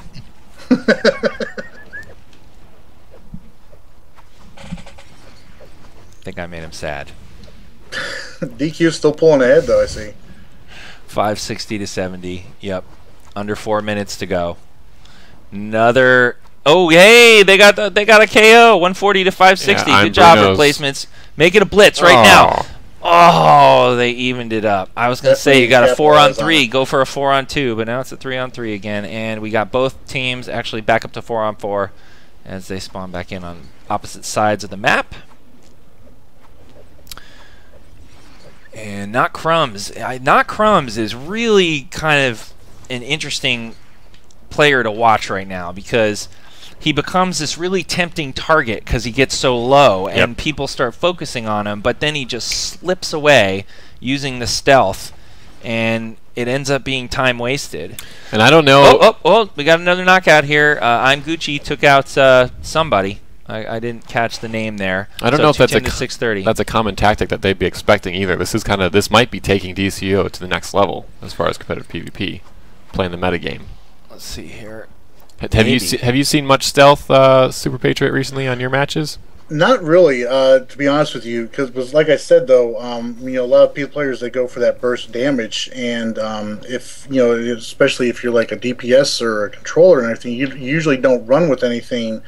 think I made him sad. DQ's still pulling ahead, though, I see. 560 to 70. Yep. Under 4 minutes to go. Another. Oh, hey, they got a KO. 140 to 560. Yeah, good job, Bruno's. Replacements. Make it a blitz right now. Oh, they evened it up. I was going to say you got a 4-on-3. Go for a 4-on-2, but now it's a 3-on-3 again. And we got both teams actually back up to 4-on-4 as they spawn back in on opposite sides of the map. And Not Crumbs. Not Crumbs is really kind of an interesting player to watch right now because he becomes this really tempting target because he gets so low and people start focusing on him, but then he just slips away using the stealth and it ends up being time wasted. And I don't know. Oh, we got another knockout here. I'm Gucci took out somebody. I didn't catch the name there. I don't know if that's a a common tactic that they'd be expecting either. This might be taking DCO to the next level as far as competitive PvP, playing the metagame. Let's see here. Have you seen much stealth Super Patriot recently on your matches? Not really, to be honest with you, because like I said though, a lot of players that go for that burst damage, and if especially if you're like a DPS or a controller and everything, you usually don't run with anything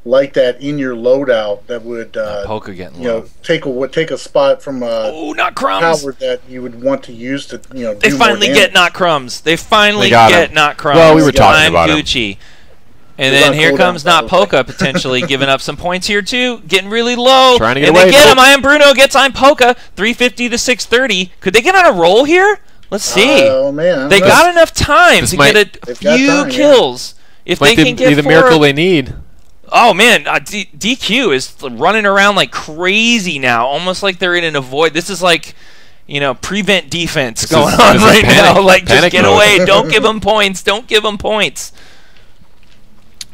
like that in your loadout that would Polka getting low. take a spot from Not Crumbs. power that you would want to use to They do finally more get damage. Not Crumbs. They finally got get him. Not Crumbs. Well, we were talking I'm about him. Gucci. And He's then on here cooldown, comes by Not the way. Polka potentially giving up some points here too, getting really low. Trying to get and away. they get Nope. him. I am Bruno gets I'm Polka. 350 to 630. Could they get on a roll here? Let's see. Oh man, They got enough time This to might- get a They've got few time, yeah. kills. If they Might can be get the 4 miracle they need. Oh man, DQ is running around like crazy now, almost like they're in an avoid. This is like, prevent defense going on this is right now. panic- Like, just panic get mode. away. Don't give them points. Don't give them points.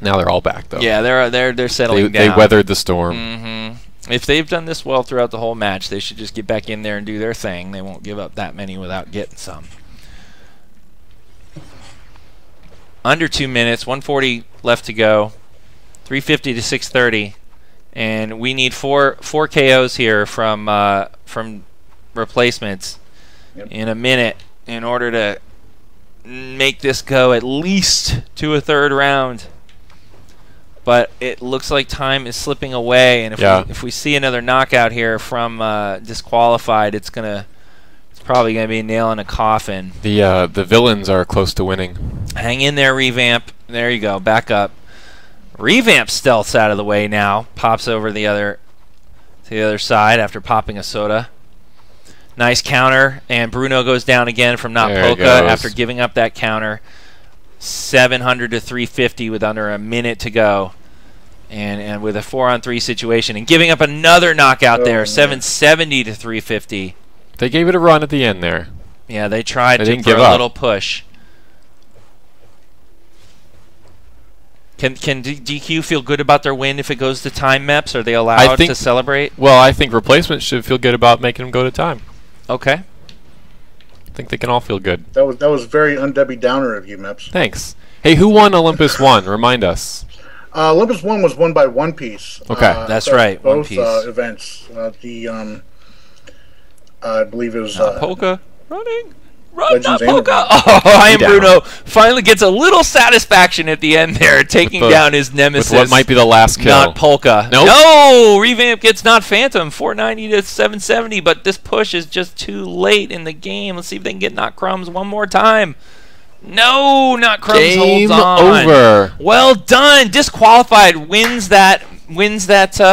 Now they're all back though. Yeah, they're settling They down. weathered the storm. If they've done this well throughout the whole match, they should just get back in there and do their thing. They won't give up that many without getting some. Under 2 minutes, 140 left to go. 350 to 630, and we need four KOs here from replacements in a minute in order to make this go at least to a third round. But it looks like time is slipping away, and if we see another knockout here from disqualified, it's probably gonna be a nail in a coffin. The villains are close to winning. Hang in there, Revamp. There you go. Back up. Revamp stealths out of the way now. Pops over to the other side after popping a soda. Nice counter, and Bruno goes down again from Not There he Polka goes. after giving up that counter. 700 to 350 with under a minute to go, and with a 4-on-3 situation, and giving up another knockout there. man. 770 to 350. They gave it a run at the end there. Yeah, they tried They to didn't for give a up. little push. Can DQ feel good about their win if it goes to time maps? Are they allowed to celebrate? Well, I think replacements should feel good about making them go to time. Okay. I think they can all feel good. That was very un-Debbie Downer of you, Meps. Thanks. Hey, who won Olympus 1? Remind us. Olympus 1 was won by One Piece. Okay. That's across right, One Both Piece. events. I believe it was Polka running. Run, Legends not and Polka. Revamp. Oh, I am Down. Bruno. Finally gets a little satisfaction at the end there, taking down his nemesis. With what might be the last kill. Not Polka. Nope. No! Revamp gets Not Phantom. 490 to 770, but this push is just too late in the game. Let's see if they can get Not Crumbs one more time. No! Not Crumbs Game holds on. over. Well done. Disqualified wins that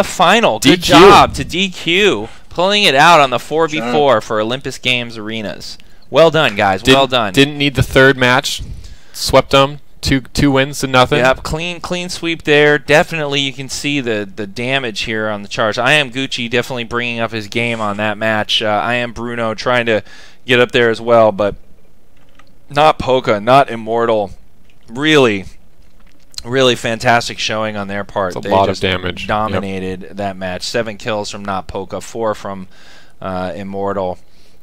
final. Good DQ. job to DQ. Pulling it out on the 4v4 for Olympus Games Arenas. Well done, guys. Well done. Didn't need the third match. Swept them. Two wins to nothing. Yep, clean sweep there. Definitely you can see the damage here on the charts. I am Gucci definitely bringing up his game on that match. I am Bruno trying to get up there as well, but not Polka, not Immortal. Really fantastic showing on their part. It's a They lot of just damage. dominated that match. 7 kills from Not Polka, 4 from Immortal.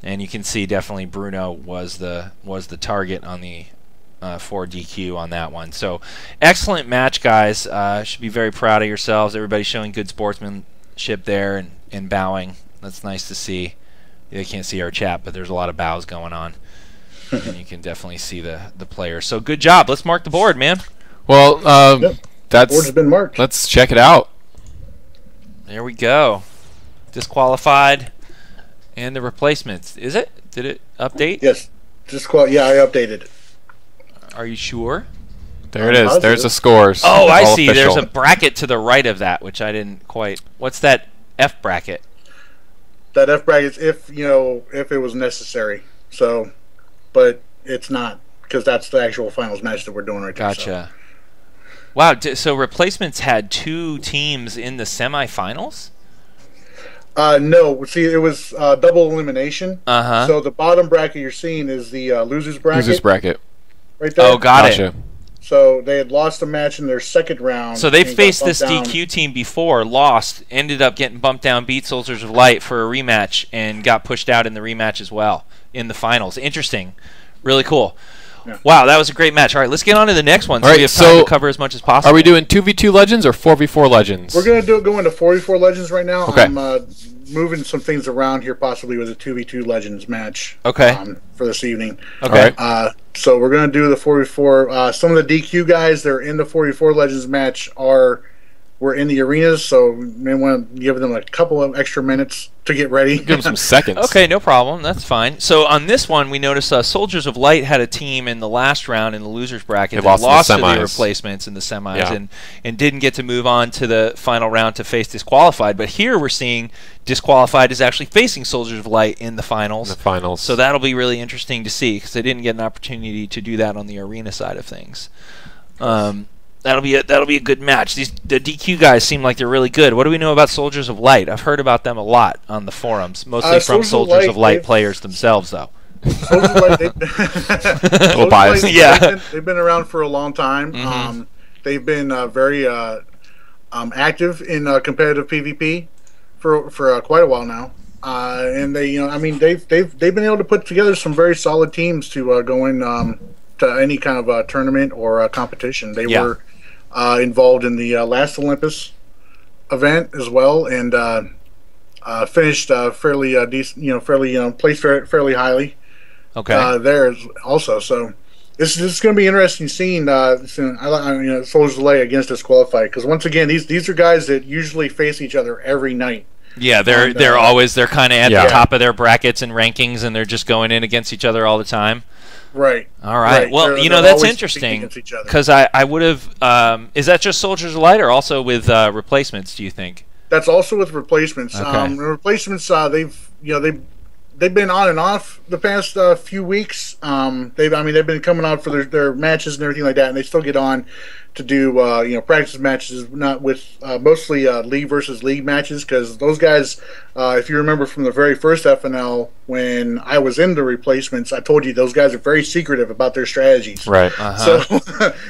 And you can see definitely Bruno was the target on the 4 DQ on that one. So excellent match, guys. Should be very proud of yourselves. Everybody showing good sportsmanship there, and bowing. That's nice to see. They can't see our chat, but there's a lot of bows going on. And you can definitely see the players. So good job. Let's mark the board, man. Well, Yep. that's Board's been marked. let's check it out. There we go. Disqualified. And the replacements. Is it? Did it update? Yes. Yeah, I updated it. Are you sure? There it is. There's the scores. Oh, I All see. official. There's a bracket to the right of that, which I didn't quite. What's that F bracket? That F bracket, if it was necessary. So, but it's not, because that's the actual finals match that we're doing right there. Gotcha. Wow. So replacements had 2 teams in the semifinals? No, see, it was double elimination. Uh-huh. So the bottom bracket you're seeing is the losers bracket. Losers bracket. Right there. Oh, got Gotcha. it. So they had lost a match in their second round. So they've and got faced bumped this down. DQ team before, lost, ended up getting bumped down, beat Soldiers of Light for a rematch, and got pushed out in the rematch as well in the finals. Interesting. Really cool. Yeah. Wow, that was a great match. All right, let's get on to the next one so All right, we have time so to cover as much as possible. Are we doing 2v2 Legends or 4v4 Legends? We're gonna go into 44 Legends right now. Okay. I'm moving some things around here, possibly with a 2v2 Legends match. Okay. For this evening. Okay. All right. So we're gonna do the 44. Some of the DQ guys that are in the 44 Legends match were in the arenas, so we may want to give them a couple of extra minutes to get ready. Give them some seconds. Okay, no problem. That's fine. So on this one, we noticed Soldiers of Light had a team in the last round in the losers bracket They that lost in to the the semis. replacements in the semis Yeah. and didn't get to move on to the final round to face Disqualified. But here we're seeing Disqualified is actually facing Soldiers of Light in the finals. In the finals. So that'll be really interesting to see because they didn't get an opportunity to do that on the arena side of things. That'll be a good match. The DQ guys seem like they're really good. What do we know about Soldiers of Light? I've heard about them a lot on the forums, mostly from Soldiers of Light players themselves, though. Soldiers of Light, A little biased. Yeah. They've been around for a long time. Mhm. They've been very active in competitive PvP for quite a while now. And they've been able to put together some very solid teams to go in to any kind of tournament or competition. They were involved in the last Olympus event as well, and finished fairly decent. Placed fairly highly. Okay. There also. So this is going to be interesting seeing Soldiers of Light against Disqualified, because once again these are guys that usually face each other every night. Yeah, they're kind of at the top of their brackets and rankings, and they're just going in against each other all the time. Right. All right. Well, They're that's always interesting competing against each other. because I would have. Is that just Soldiers of Light or also with replacements? Do you think? That's also with replacements. Okay. Replacements, they've been on and off the past few weeks. They've been coming out for their matches and everything like that, and they still get on to do practice matches, not with mostly league versus league matches, because those guys, if you remember from the very first FNL when I was in the replacements, I told you those guys are very secretive about their strategies. Right. So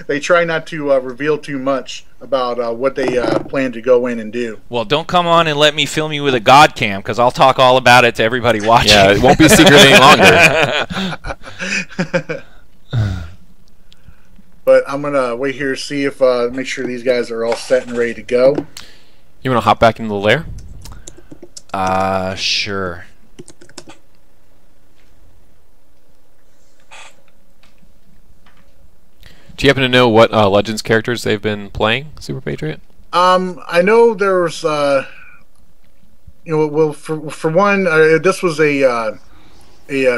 they try not to reveal too much about what they plan to go in and do. Well, don't come on and let me film you with a God cam because I'll talk all about it to everybody watching. Yeah, it won't be secret any longer. But I'm gonna wait here to see if make sure these guys are all set and ready to go. You want to hop back into the lair? Sure. Do you happen to know what Legends characters they've been playing, Super Patriot? I know there's for one, this was a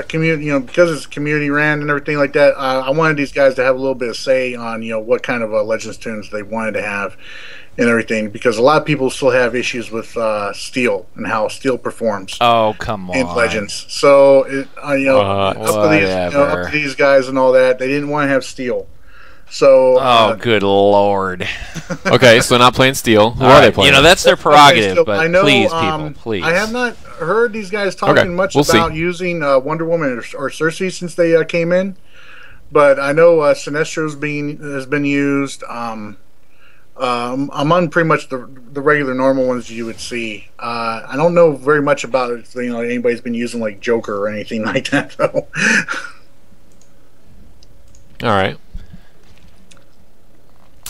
community, because it's community ran and everything like that. I wanted these guys to have a little bit of say on what kind of Legends tunes they wanted to have and everything, because a lot of people still have issues with steel and how steel performs. Oh, come on. In Legends. So up to these guys and all that, they didn't want to have steel. So good lord. Okay, so not playing Steel. Who All are right, they playing? that's their prerogative, so but I know, please, people, please. I have not heard these guys talking much we'll about see. using Wonder Woman or Cersei since they came in, but I know Sinestro's has been used. I'm on pretty much the regular normal ones you would see. I don't know very much about it. Anybody's been using like Joker or anything like that though. All right.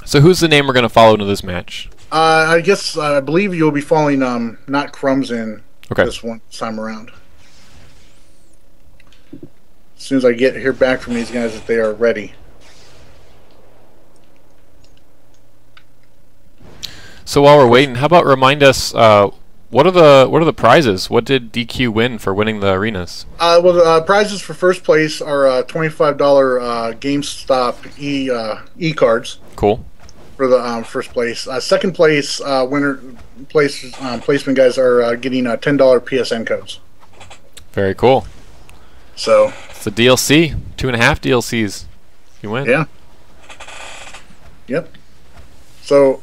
So who's the name we're going to follow into this match? I guess I believe you'll be following not Crumbs in Okay. this one time around. As soon as I hear back from these guys that they are ready. So while we're waiting, how about remind us what are the prizes? What did DQ win for winning the arenas? Well, the prizes for first place are $25 GameStop e-cards. Cool. For the first place. Second place placement guys are getting $10 PSN codes. Very cool. So it's the DLC, 2.5 DLCs. You win. Yeah. Yep. So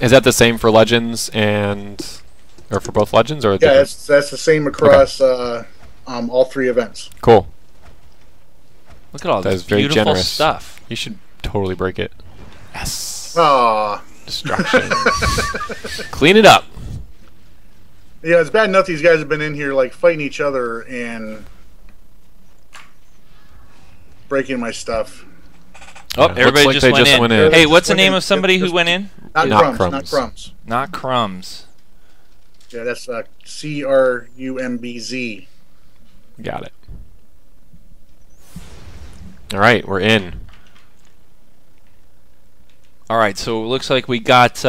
is that the same for Legends or for both Legends or yeah, that's the same across all 3 events. Cool. Look at all that this is very beautiful generous stuff. You should totally break it. Yes. Aww. Destruction. Clean it up. Yeah, it's bad enough these guys have been in here like fighting each other and breaking my stuff. Oh, Yeah, everybody looks like just, they went, just in. went in. Hey, what's the Went name in. of somebody who went in? Not Not Crumbs. Crumbs. Not Crumbs. Not Crumbs. Yeah, that's CRUMBZ. Got it. All right, we're in. All right, so it looks like we got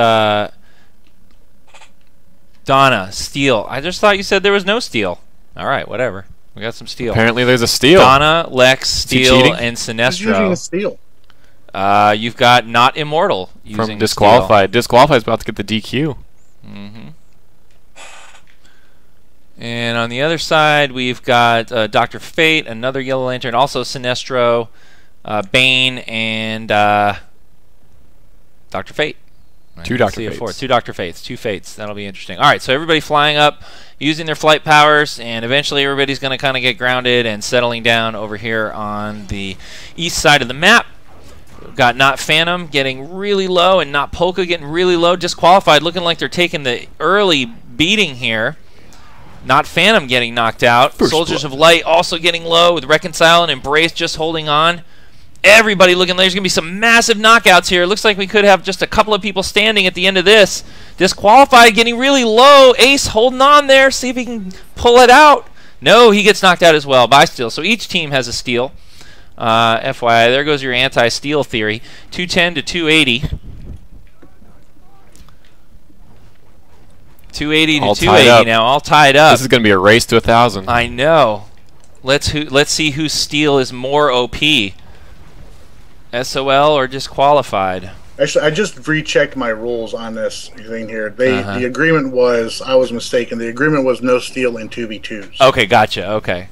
Donna, steel. I just thought you said there was no steel. All right, whatever. We got some steel. Apparently there's a steal. Donna, Lex, steel, cheating? and Who's using a Sinestro. steal? You've got not immortal using From disqualified. Disqualified's about to get the DQ. Mm-hmm. And on the other side, we've got Dr. Fate, another Yellow Lantern, also Sinestro, Bane, and Dr. Fate. Two Dr. Fates. Two Dr. Fates. 2 Fates. That'll be interesting. All right, so everybody flying up, using their flight powers, and eventually everybody's going to kind of get grounded and settling down over here on the east side of the map. We've got Not Phantom getting really low and Not Polka getting really low. Disqualified, looking like they're taking the early beating here. Not Phantom getting knocked out. Soldiers of Light also getting low with Reconcile and Embrace just holding on. Everybody looking like there's going to be some massive knockouts here. Looks like we could have just a couple of people standing at the end of this. Disqualified getting really low. Ace holding on there. See if he can pull it out. No, he gets knocked out as well by steal. So each team has a steal. FYI, there goes your anti-steal theory. 210 to 280. 280 to 280 now, all tied up. This is going to be a race to 1,000. I know. Let's see whose steal is more OP. SOL or disqualified? Actually, I just rechecked my rules on this thing here. The agreement was, I was mistaken. The agreement was no steal in 2v2s. Okay, gotcha. Okay.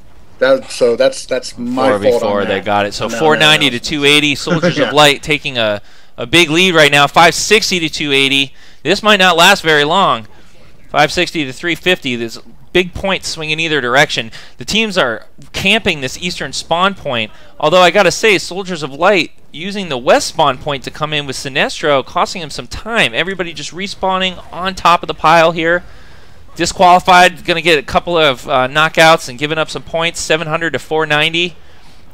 So that's my fault on that. They got it. So 490 to 280. Soldiers of Light taking a big lead right now. 560 to 280. This might not last very long. 560 to 350. There's big points swinging either direction. The teams are camping this eastern spawn point. Although I gotta say, Soldiers of Light using the west spawn point to come in with Sinestro, costing him some time. Everybody just respawning on top of the pile here. Disqualified, going to get a couple of knockouts and giving up some points. 700 to 490.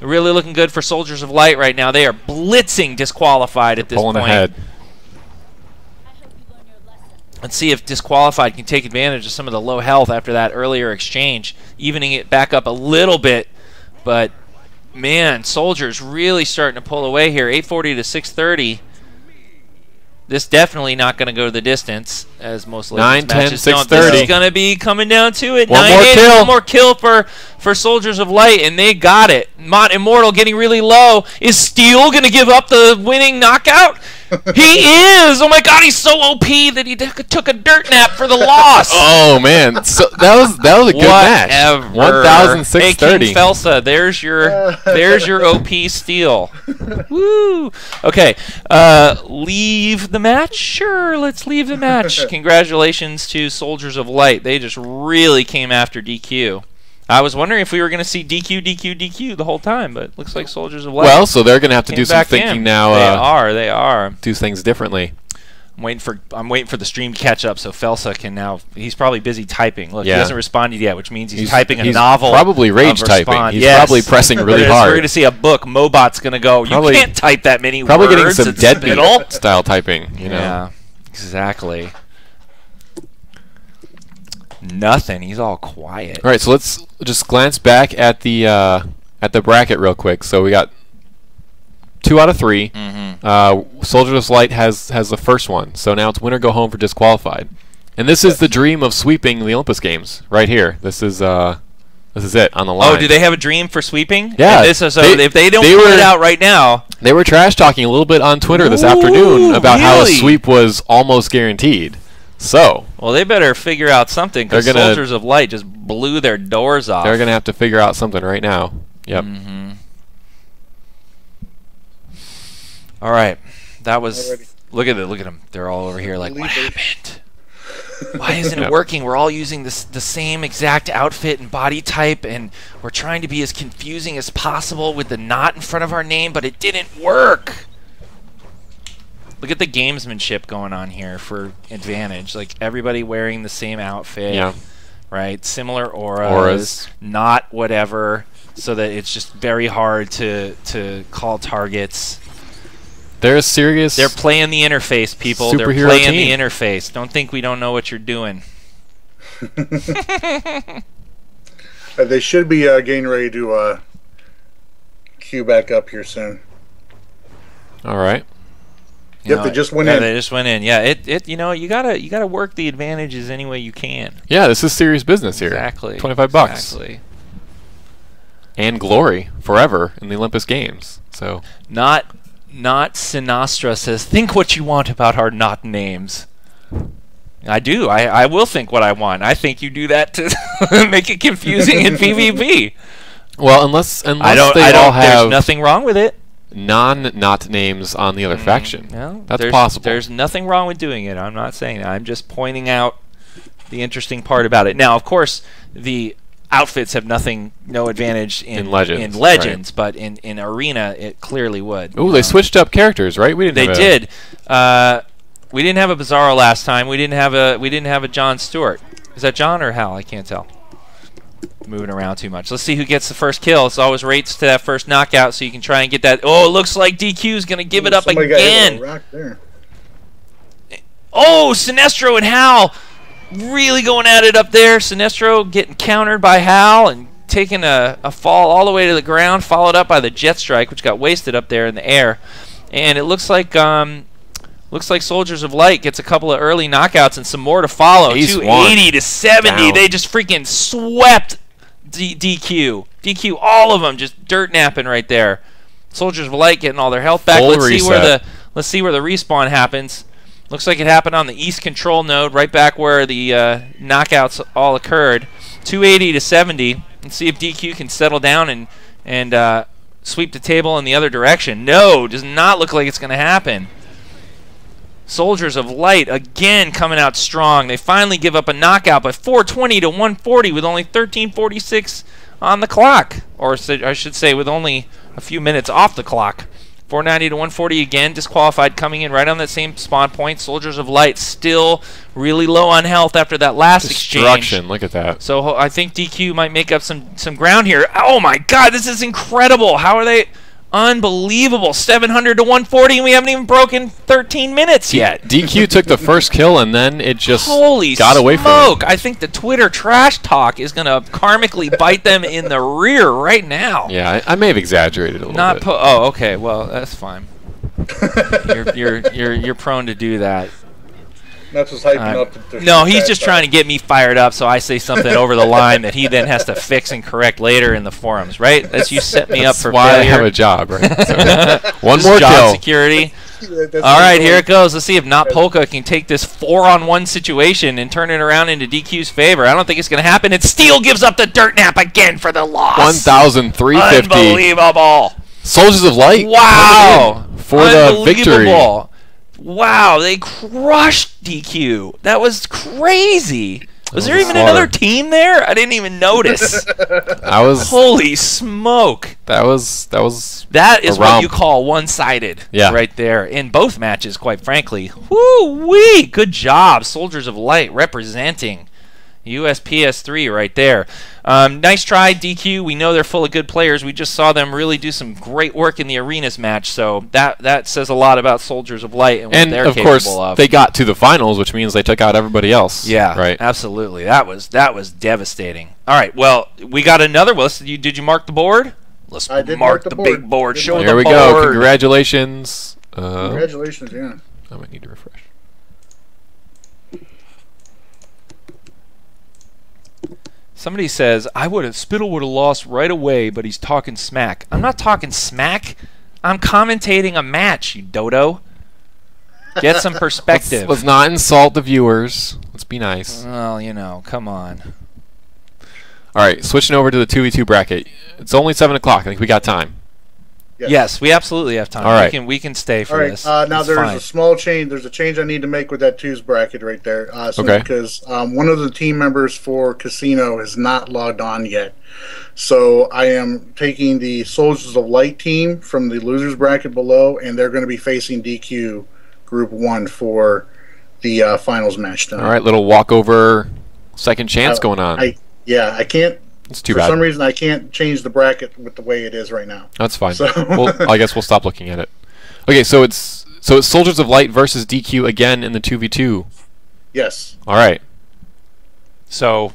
Really looking good for Soldiers of Light right now. They are blitzing Disqualified at this point. Pulling ahead. Let's see if Disqualified can take advantage of some of the low health after that earlier exchange, evening it back up a little bit. But, man, Soldiers really starting to pull away here. 840 to 630. This definitely not going to go the distance, as most Legends matches don't. This is going to be coming down to it. 9-8, one more kill for Soldiers of Light, and they got it. Mott Immortal getting really low. Is Steel going to give up the winning knockout? He is! Oh my god, he's so OP that he took a dirt nap for the loss. Oh man, so that was a good match. 1,630. Hey, King Felsa, there's your OP steal. Woo! Okay, leave the match? Sure, let's leave the match. Congratulations to Soldiers of Light. They just really came after DQ. I was wondering if we were going to see DQ the whole time, but looks like Soldiers of Light. Well, so they're going to have to do some thinking now. They are. Do things differently. I'm waiting for the stream to catch up so Felsa can now. He's probably busy typing. Look, yeah. He hasn't responded yet, which means he's typing a novel. Probably rage typing. He's probably pressing really hard. We're going to see a book. Mobot's going to go. You can't type that many words. Probably getting some deadbeat style typing. You know. Yeah. Exactly. Nothing. He's all quiet. All right, so let's just glance back at the bracket real quick. So we got 2 out of 3. Soldiers of Light has the first one. So now it's winner go home for disqualified. And this is the dream of sweeping the Olympus Games right here. This is it on the line. Oh, do they have a dream for sweeping? Yeah. If they don't pull it out right now. They were trash talking a little bit on Twitter this afternoon about how a sweep was almost guaranteed. So, well, they better figure out something because Soldiers of Light just blew their doors off. They're going to have to figure out something right now. Yep. All right. That was... Look at them. They're all over here like, what happened? Why isn't it working? We're all using the same exact outfit and body type, and we're trying to be as confusing as possible with the knot in front of our name, but it didn't work. Look at the gamesmanship going on here for advantage. Like, everybody wearing the same outfit. Yeah. Right? Similar auras. Not whatever, so that it's just very hard to call targets. They're a serious... They're playing the interface, people. They're playing the interface. Don't think we don't know what you're doing. They should be getting ready to queue back up here soon. All right. Yep, they just went in. They just went in. Yeah, you gotta work the advantages any way you can. Yeah, this is serious business here. Exactly. $25. Exactly. And glory forever in the Olympus Games. So Not Sinastra says, think what you want about our not names. I do. I will think what I want. I think you do that to make it confusing in PvP. Well, unless they all have... There's nothing wrong with it. Non-not names on the other faction. No, that's possible. There's nothing wrong with doing it. I'm not saying that. I'm just pointing out the interesting part about it. Now, of course, the outfits have no advantage in Legends, right. But in Arena, it clearly would. Ooh, they switched up characters, right? We didn't. They did. We didn't have a Bizarro last time. We didn't have a John Stewart. Is that John or Hal? I can't tell. Moving around too much. Let's see who gets the first kill. It's always rates to that first knockout, so you can try and get that. Oh, it looks like DQ is going to give it up again. Got a rock there. Oh, Sinestro and Hal really going at it up there. Sinestro getting countered by Hal and taking a fall all the way to the ground, followed up by the jet strike, which got wasted up there in the air. And it looks like Soldiers of Light gets a couple of early knockouts and some more to follow. 280 to 70. Down. They just freaking swept DQ. DQ, all of them just dirt napping right there. Soldiers of Light getting all their health back. Let's see where the respawn happens. Looks like it happened on the east control node, right back where the knockouts all occurred. 280 to 70. Let's see if DQ can settle down and sweep the table in the other direction. No, does not look like it's going to happen. Soldiers of Light again coming out strong. They finally give up a knockout, but 420 to 140 with only 13:46 on the clock, or I should say with only a few minutes off the clock. 490 to 140 again, disqualified coming in right on that same spawn point. Soldiers of Light still really low on health after that last exchange. Look at that. So I think DQ might make up some ground here. Oh my God, this is incredible. How are they? Unbelievable. 700 to 140, and we haven't even broken 13 minutes yet. DQ took the first kill, and then it just got away from him. I think the Twitter trash talk is going to karmically bite them in the rear right now. Yeah, I may have exaggerated a little bit. Oh, okay. Well, that's fine. You're prone to do that. That's just hyping up. No, he's just trying to get me fired up, so I say something over the line that he then has to fix and correct later in the forums, right? That's you set me up for failure. That's why I have a job, right? So, one more job kill. Security. All right, here it goes. Let's see if Not Polka can take this 4-on-1 situation and turn it around into DQ's favor. I don't think it's going to happen. And Steel gives up the dirt nap again for the loss. 1,350. Unbelievable. Soldiers of Light. Wow. For the victory. Wow, they crushed DQ. That was crazy. Was there even another team there? I didn't even notice. Holy smoke. That is what you call one-sided. Yeah. Right there. In both matches, quite frankly. Woo-wee! Good job, Soldiers of Light representing US PS3 right there. Nice try, DQ. We know they're full of good players. We just saw them really do some great work in the arenas match, so that says a lot about Soldiers of Light and what they're capable of. And, of course, they got to the finals, which means they took out everybody else. Yeah, right. Absolutely. That was devastating. All right, well, we got another list. Did you mark the board? Let's mark the big board. Show the board. Here we go. Congratulations. Congratulations, yeah. I might need to refresh. Somebody says, Spittle would have lost right away, but he's talking smack. I'm not talking smack. I'm commentating a match, you dodo. Get some perspective. Let's not insult the viewers. Let's be nice. Well, you know, come on. All right, switching over to the 2v2 bracket. It's only 7 o'clock. I think we got time. Yes, we absolutely have time. All right. We can stay for this. Now there's a small change. There's a change I need to make with that twos bracket right there. Because one of the team members for Casino is not logged on yet. So I am taking the Soldiers of Light team from the losers bracket below, and they're going to be facing DQ Group 1 for the finals match tonight. All right, little walkover second chance going on. I can't. It's too bad. For some reason, I can't change the bracket with the way it is right now. That's fine. So I guess we'll stop looking at it. Okay, so it's Soldiers of Light versus DQ again in the 2v2. Yes. All right. So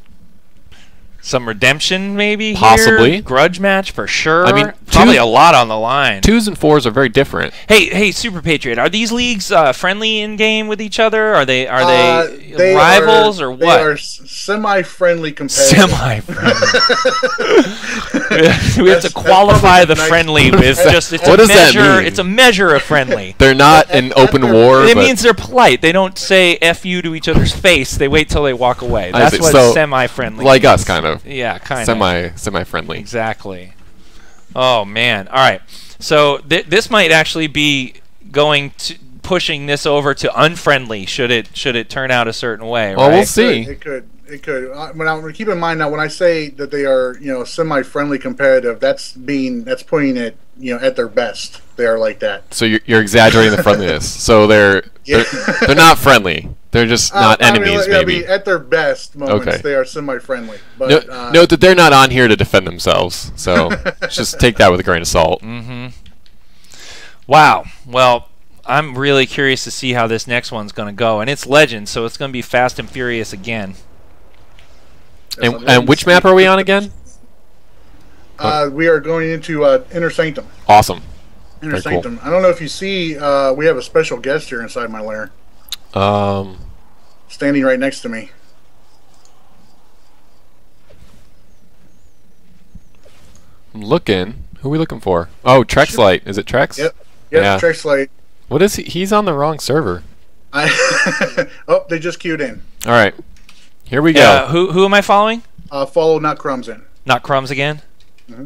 some redemption maybe possibly here? Grudge match for sure. I mean, probably a lot on the line. 2s and 4s are very different. Hey, Super Patriot, are these leagues friendly in game with each other? Are they rivals or what? They are semi-friendly competitive. Semi-friendly. We have to qualify the friendly with just what does that mean? It's a measure of friendly. They're not in open war. It means they're polite. They don't say "f you" to each other's face. They wait till they walk away. That's what semi-friendly. Like means. us, kind of. Yeah, kind of. Semi-friendly. Exactly. Oh man. All right. So this might actually be pushing this over to unfriendly. Should it turn out a certain way? Well, right? we'll see. It could. Now, keep in mind now when I say that they are semi-friendly competitive, that's putting it at their best. They are like that. So you're exaggerating the friendliness. So they're not friendly. They're just not enemies. Maybe at their best moments they are semi-friendly. But note that they're not on here to defend themselves. So just take that with a grain of salt. Mm-hmm. Wow. Well, I'm really curious to see how this next one's going to go, and it's Legend, so it's going to be fast and furious again. And which map are we on again? We are going into Inner Sanctum. Awesome. Inner Sanctum. Cool. I don't know if you see, we have a special guest here inside my lair. Standing right next to me. I'm looking. Who are we looking for? Oh, Trexlight. Is it Trex? Yep. Yeah. Trexlight. What is he? He's on the wrong server. Oh, they just queued in. All right. Here we go. Who am I following? Follow Not Crumbs in. Not Crumbs again? Mm-hmm.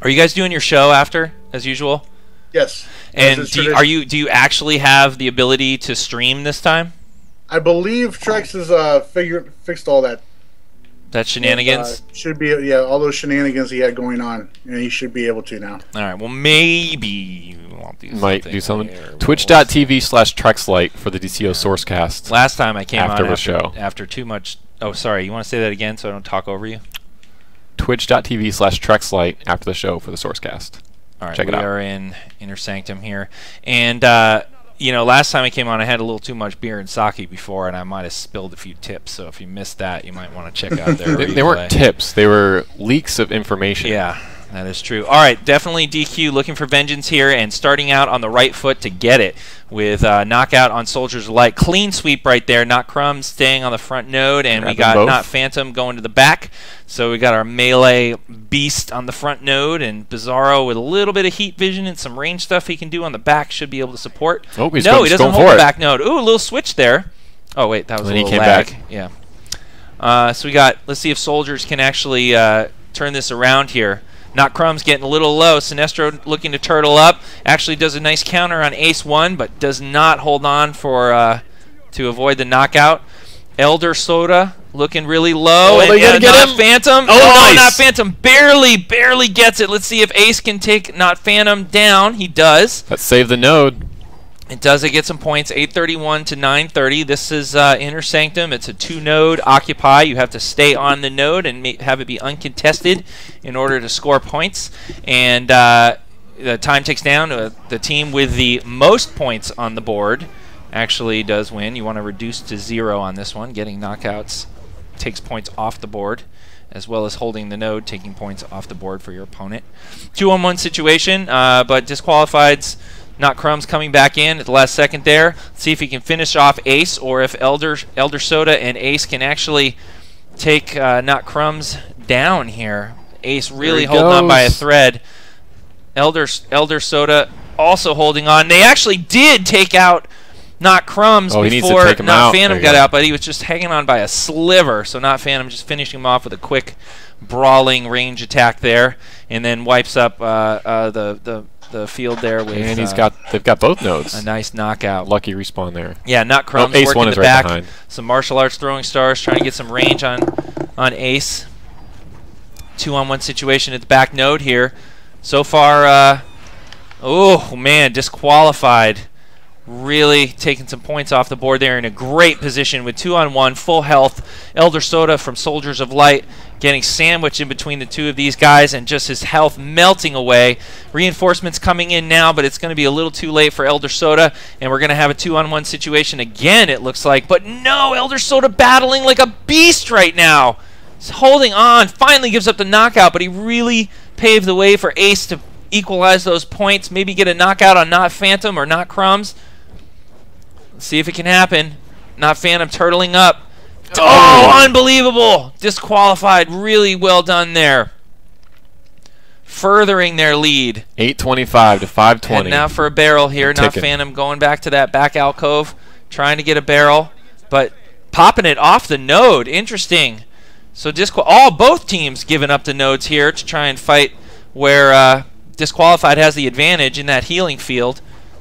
Are you guys doing your show after, as usual? Yes. And do you actually have the ability to stream this time? I believe Trex has fixed all that. That shenanigans? Should be, all those shenanigans he had going on, and he should be able to now. All right, well, maybe might do something. Twitch.tv/Trexlight for the DCO Sourcecast. Last time I came after on the show. After too much. Oh, sorry. You want to say that again so I don't talk over you? Twitch.tv/Trexlight after the show for the Sourcecast. All right, check it out. We are in Inner Sanctum here, and last time I came on, I had a little too much beer and sake before, and I might have spilled a few tips. So if you missed that, you might want to check out their They weren't tips; they were leaks of information. Yeah, that is true. All right, definitely DQ looking for vengeance here, and starting out on the right foot to get it with knockout on Soldiers of Light. Clean sweep right there. Not Crumbs staying on the front node, and we got Not Phantom going to the back. So we got our melee beast on the front node, and Bizarro with a little bit of heat vision and some range stuff he can do on the back should be able to support. Oh, he doesn't hold the back node. Ooh, a little switch there. Oh wait, that was a little lag. Back. Yeah. So we got. Let's see if Soldiers can actually turn this around here. Not Crumbs getting a little low. Sinestro looking to turtle up. Actually does a nice counter on Ace 1, but does not hold on for to avoid the knockout. Elder Soda looking really low. Oh, they gotta get not him. Phantom. Oh, nice. Not Phantom. Barely gets it. Let's see if Ace can take not Phantom down. He does. Let's save the node. It does get some points, 831 to 930. This is Inner Sanctum. It's a 2-node occupy. You have to stay on the node and have it be uncontested in order to score points. And the time ticks down. The team with the most points on the board actually does win. You want to reduce to 0 on this one. Getting knockouts takes points off the board, as well as holding the node, taking points off the board for your opponent. 2-on-1 situation, but disqualified's Not Crumbs coming back in at the last second there. Let's see if he can finish off Ace, or if Elder Soda and Ace can actually take Not Crumbs down here. Ace really holding on by a thread. Elder Soda also holding on. They actually did take out Not Crumbs before Not Phantom got out, but he was just hanging on by a sliver. So Not Phantom just finishing him off with a quick brawling range attack there, and then wipes up the field there with. And they've got both nodes. A nice knockout. Lucky respawn there. Yeah, Not Crumbs Ace working one the is right back. behind. Some martial arts throwing stars trying to get some range on Ace. 2-on-1 situation at the back node here. So far, oh man, disqualified. Really taking some points off the board there, in a great position with 2-on-1, full health. Elder Soda from Soldiers of Light getting sandwiched in between the two of these guys, and just his health melting away. Reinforcements coming in now, but it's going to be a little too late for Elder Soda, and we're going to have a 2-on-1 situation again, it looks like. But no, Elder Soda battling like a beast right now. He's holding on, finally gives up the knockout, but he really paved the way for Ace to equalize those points, maybe get a knockout on Not Phantom or Not Crumbs. Let's see if it can happen. Not Phantom turtling up. Oh, unbelievable! Disqualified. Really well done there. Furthering their lead. 825 to 520. And now for a barrel here. Not Phantom going back to that back alcove, trying to get a barrel, but popping it off the node. Interesting. So both teams giving up the nodes here to try and fight where Disqualified has the advantage in that healing field.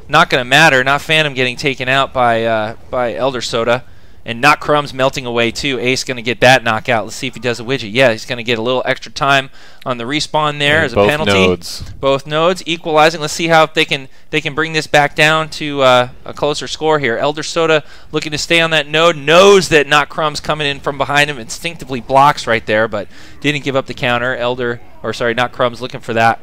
Not going to matter. Not Phantom getting taken out by Elder Soda. And Not Crumbs melting away too. Ace going to get that knockout. Let's see if he does a widget. Yeah, he's going to get a little extra time on the respawn there as a penalty. Both nodes equalizing. Let's see how they can bring this back down to a closer score here. Elder Soda looking to stay on that node. Knows that Not Crumbs coming in from behind him. Instinctively blocks right there, but didn't give up the counter. Not Crumbs looking for that.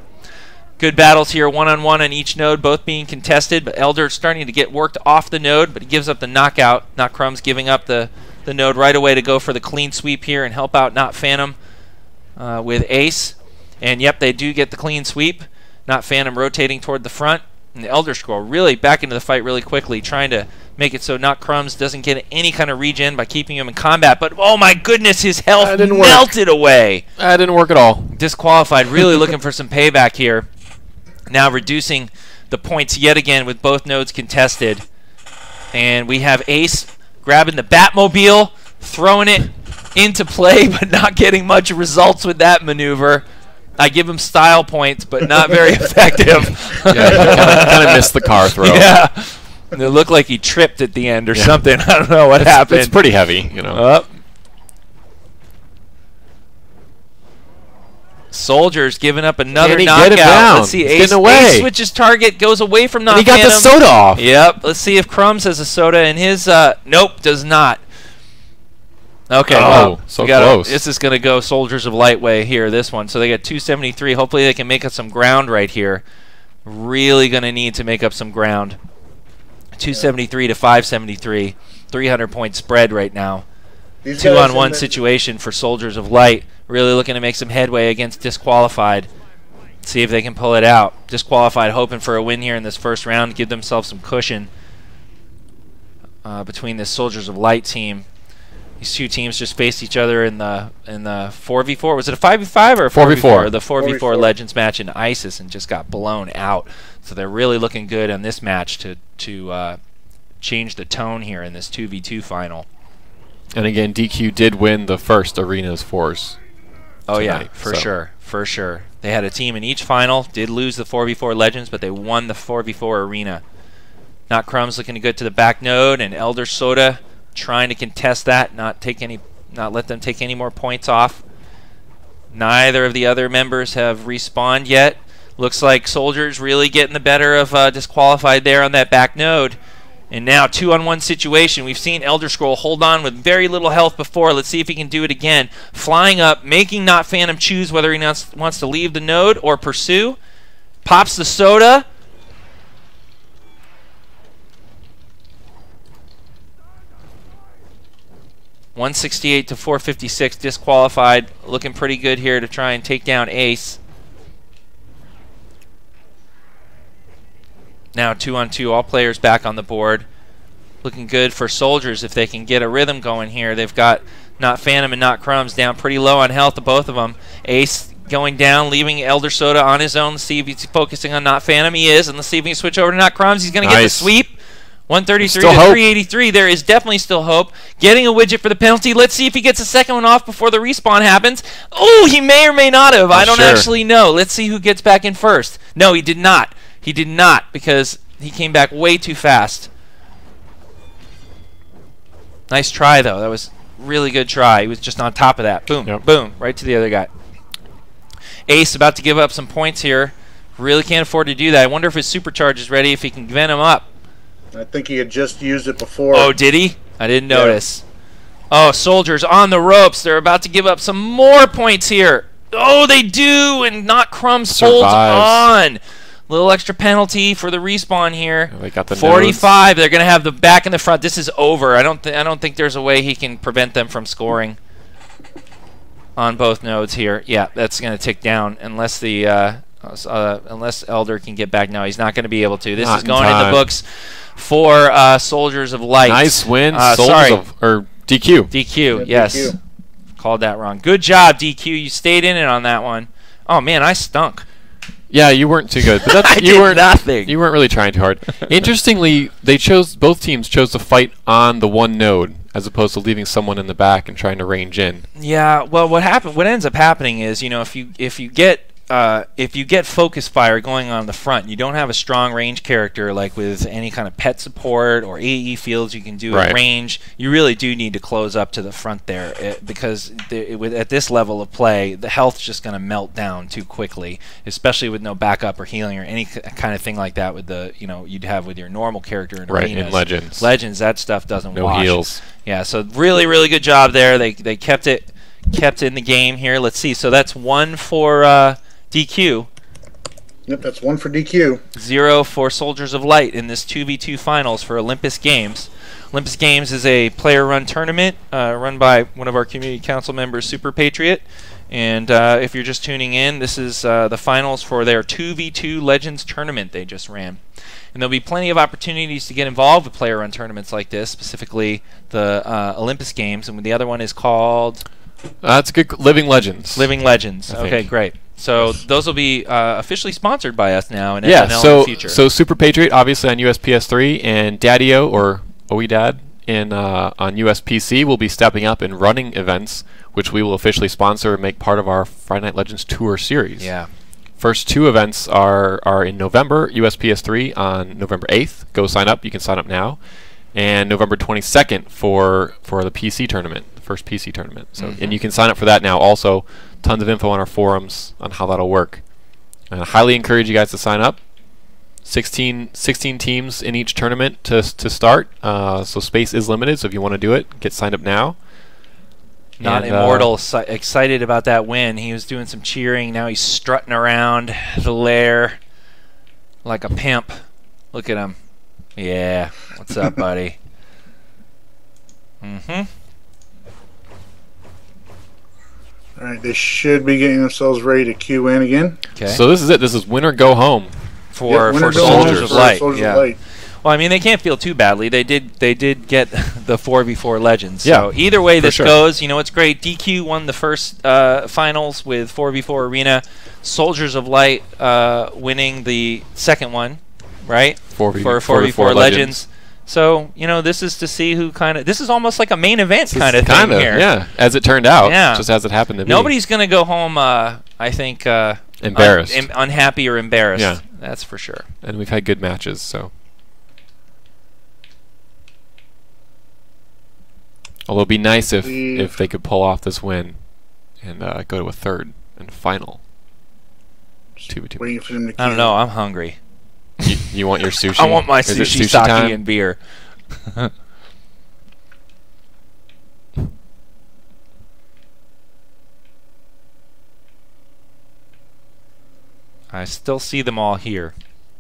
Good battles here, 1-on-1 on each node, both being contested, but Elder starting to get worked off the node, but he gives up the knockout. Not Crumbs giving up the node right away to go for the clean sweep here and help out Not Phantom with Ace. And yep, they do get the clean sweep. Not Phantom rotating toward the front. And the Elder Scroll really back into the fight really quickly, trying to make it so Not Crumbs doesn't get any kind of regen by keeping him in combat. But oh my goodness, his health melted away. That didn't work at all. Disqualified, really looking for some payback here. Now reducing the points yet again with both nodes contested. And we have Ace grabbing the Batmobile, throwing it into play, but not getting much results with that maneuver. I give him style points, but not very effective. Yeah, kind of missed the car throw. Yeah. And it looked like he tripped at the end or something. I don't know what happened. It's pretty heavy, you know. Soldiers giving up another Can he knockout. get him down? Let's see. He's Ace switches target, goes away from Not Phantom. He got the soda off. Yep. Let's see if Crumbs has a soda in his. Nope, does not. Okay. Well, so close. This is going to go Soldiers of Lightway here, this one. So they got 273. Hopefully they can make up some ground right here. Really going to need to make up some ground. 273 to 573. 300-point spread right now. 2-on-1 situation for Soldiers of Light. Really looking to make some headway against Disqualified. See if they can pull it out. Disqualified hoping for a win here in this first round. Give themselves some cushion between this Soldiers of Light team. These two teams just faced each other in the 4v4. Was it a 5v5 or a 4v4? The 4v4 Legends match in ISIS, and just got blown out. So they're really looking good on this match to change the tone here in this 2v2 final. And again, DQ did win the first Arenas Force. Oh tonight, yeah, for sure. They had a team in each final, did lose the 4v4 Legends, but they won the 4v4 Arena. Not Crumbs looking to go to the back node, and Elder Soda trying to contest that, not take any not let them take any more points off. Neither of the other members have respawned yet. Looks like Soldiers really getting the better of Disqualified there on that back node. And now 2-on-1 situation. We've seen Elder Scroll hold on with very little health before. Let's see if he can do it again. Flying up, making Not Phantom choose whether he wants to leave the node or pursue. Pops the soda. $168 to $456, Disqualified. Looking pretty good here to try and take down Ace. Now 2-on-2, all players back on the board. Looking good for Soldiers if they can get a rhythm going here. They've got Not Phantom and Not Crumbs down pretty low on health of both of them. Ace going down, leaving Elder Soda on his own. Let's see if he's focusing on Not Phantom. He is. And let's see if he can switch over to Not Crumbs. He's going to get the sweep. 133 to 383. There is definitely still hope. Getting a widget for the penalty. Let's see if he gets a second one off before the respawn happens. Oh, he may or may not have. I don't actually know. Let's see who gets back in first. No, he did not. He did not, because he came back way too fast. Nice try, though. That was a really good try. He was just on top of that. Boom, boom, right to the other guy. Ace about to give up some points here. Really can't afford to do that. I wonder if his supercharge is ready, if he can venom up. I think he had just used it before. Oh, did he? I didn't notice. Oh, Soldiers on the ropes. They're about to give up some more points here. Oh, they do, and Not Crumbs holds on. Little extra penalty for the respawn here. They got the 45. They're going to have the back and the front. This is over. I don't think there's a way he can prevent them from scoring on both nodes here. Yeah, that's going to tick down unless the unless Elder can get back. No, he's not going to be able to. This is going in the books for Soldiers of Light. Nice win. Or DQ. DQ. Yeah, yes. DQ. Called that wrong. Good job, DQ. You stayed in it on that one. Oh man, I stunk. Yeah, you weren't too good. But that's, you weren't nothing. You weren't really trying too hard. Interestingly, both teams chose to fight on the one node as opposed to leaving someone in the back and trying to range in. Yeah. Well, what ends up happening is, you know, if you get focus fire going on the front, you don't have a strong range character like with any kind of pet support or AE fields you can do at range. You really do need to close up to the front there because at this level of play, the health's just going to melt down too quickly, especially with no backup or healing or any kind of thing like that with the you'd have with your normal character in arenas. In Legends. Legends, that stuff doesn't wash. No heals. Yeah, so really good job there. They kept it in the game here. Let's see. So that's one for DQ. Yep, that's one for DQ. 0 for Soldiers of Light in this 2v2 finals for Olympus Games. Olympus Games is a player-run tournament run by one of our community council members, Super Patriot. And if you're just tuning in, this is the finals for their 2v2 Legends tournament they just ran. And there'll be plenty of opportunities to get involved with player-run tournaments like this, specifically the Olympus Games. And the other one is called... That's good. Living Legends. Living Legends. Okay, great. So those will be officially sponsored by us now in FNL in the future. So Super Patriot, obviously on US PS3, and Daddy-O, or OEDad, on US PC will be stepping up and running events, which we will officially sponsor and make part of our Friday Night Legends Tour series. Yeah. First two events are in November, US PS3 on November 8th. Go sign up. You can sign up now. And November 22nd for the PC tournament, the first PC tournament. So and you can sign up for that now. Also, tons of info on our forums on how that'll work. And I highly encourage you guys to sign up. 16 teams in each tournament to start. So space is limited. So if you want to do it, get signed up now. Not Immortal, excited about that win. He was doing some cheering. Now he's strutting around the lair like a pimp. Look at him. Yeah. What's up, buddy? All right, they should be getting themselves ready to queue in again. Okay. So this is it. This is win or go home for Soldiers of Light. Yeah. Well, I mean, they can't feel too badly. They did get the 4v4 Legends. So either way this goes, it's great. DQ won the first finals with 4v4 Arena. Soldiers of Light winning the second one, right? 4v4 Legends. So, this is to see who this is almost like a main event kind of thing here. Yeah, as it turned out. Yeah. Just as it happened to be. Nobody's going to go home, I think, embarrassed. Unhappy or embarrassed. Yeah. That's for sure. And we've had good matches, so. Although it'd be nice if they could pull off this win and go to a third and final. Waiting for them to I don't know. I'm hungry. You want your sushi? I want my Is it sushi, sushi sake, time? and beer. I still see them all here.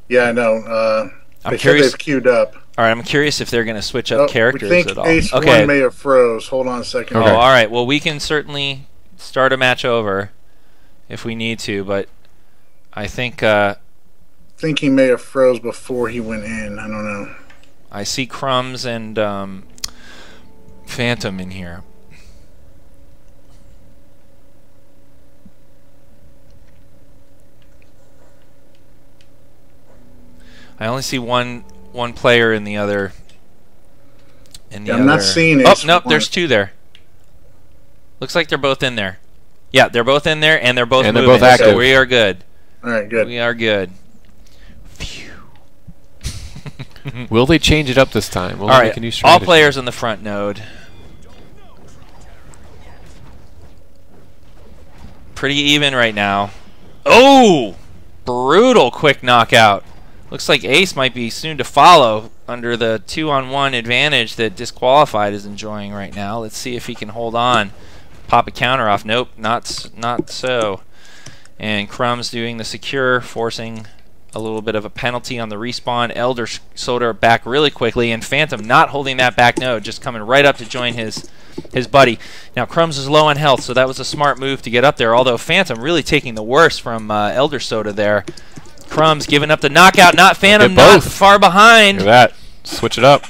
Yeah, I know. I'm They curious. said they've queued up. All right, I'm curious if they're going to switch up characters we think at all. Ace Okay. 1 may have froze. Hold on a second. Oh, all right. Well, we can certainly start a match over if we need to, but I think Think he may have froze before he went in. I don't know. I see Crumbs and Phantom in here. I only see one player in the other. I'm not seeing Oh, Ace nope, 1. there's two there. Looks like they're both in there. Yeah, they're both in there, and they're both And they're moving, both active. so we are good. All right, good. We are good. Will they change it up this time? Will All they make a new right, all strategy? players on the front node. Pretty even right now. Oh! Brutal quick knockout. Looks like Ace might be soon to follow under the 2-on-1 advantage that Disqualified is enjoying right now. Let's see if he can hold on. Pop a counter off. Nope, not so. And Crumbs doing the secure, forcing a little bit of a penalty on the respawn. Elder Soda back really quickly, and Phantom not holding that back node, just coming right up to join his buddy. Now Crumbs is low on health, so that was a smart move to get up there, although Phantom really taking the worst from Elder Soda there. Crumbs giving up the knockout, not Phantom, not far behind. Look at that. Switch it up.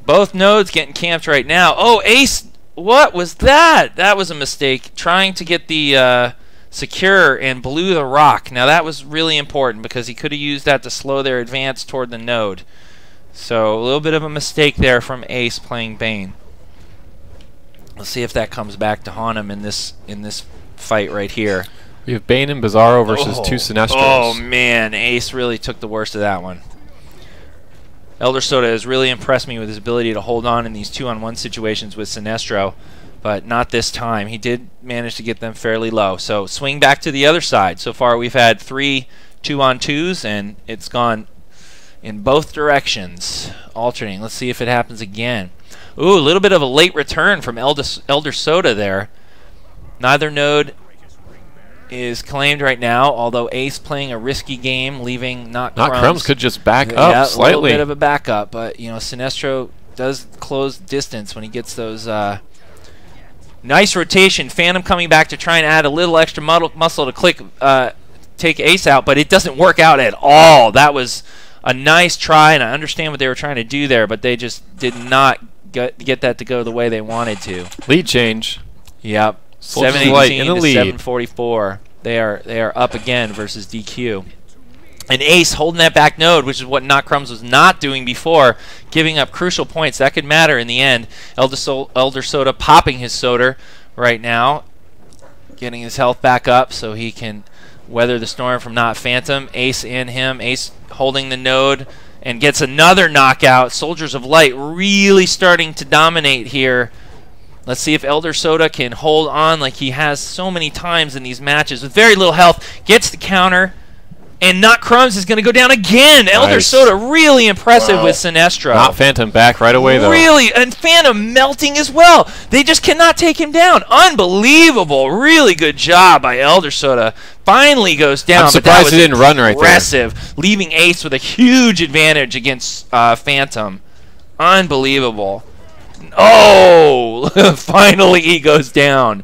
Both nodes getting camped right now. Oh, Ace, what was that? That was a mistake. Trying to get the secure and blew the rock. Now that was really important because he could have used that to slow their advance toward the node. So a little bit of a mistake there from Ace playing Bane. Let's see if that comes back to haunt him in this fight right here. We have Bane and Bizarro versus two Sinestros. Oh man, Ace really took the worst of that one. Elder Soda has really impressed me with his ability to hold on in these 2-on-1 situations with Sinestro, but not this time. He did manage to get them fairly low. So swing back to the other side. So far we've had 3 2-on-2s, and it's gone in both directions, alternating. Let's see if it happens again. Ooh, a little bit of a late return from Elder Soda there. Neither node is claimed right now, although Ace playing a risky game, leaving not Crumbs. Crumbs could just back up slightly. A little bit of a backup, but you know, Sinestro does close distance when he gets those. Nice rotation. Phantom coming back to try and add a little extra muscle to take Ace out, but it doesn't work out at all. That was a nice try, and I understand what they were trying to do there, but they just did not get that to go the way they wanted to. Lead change. Yep. Soldiers 718 in the to lead. 744. They are up again versus DQ. And Ace holding that back node, which is what Not Crumbs was not doing before, giving up crucial points. That could matter in the end. Elder Soda popping his soda right now, getting his health back up so he can weather the storm from Not Phantom. Ace in him. Ace holding the node and gets another knockout. Soldiers of Light really starting to dominate here. Let's see if Elder Soda can hold on like he has so many times in these matches with very little health. Gets the counter, and Not Crumbs is going to go down again. Elder Soda really impressive with Sinestro. Not Phantom back right away, though. Really, and Phantom melting as well. They just cannot take him down. Unbelievable. Really good job by Elder Soda. Finally goes down. I'm surprised he didn't run right there. Impressive. Leaving Ace with a huge advantage against Phantom. Unbelievable. Oh, finally he goes down.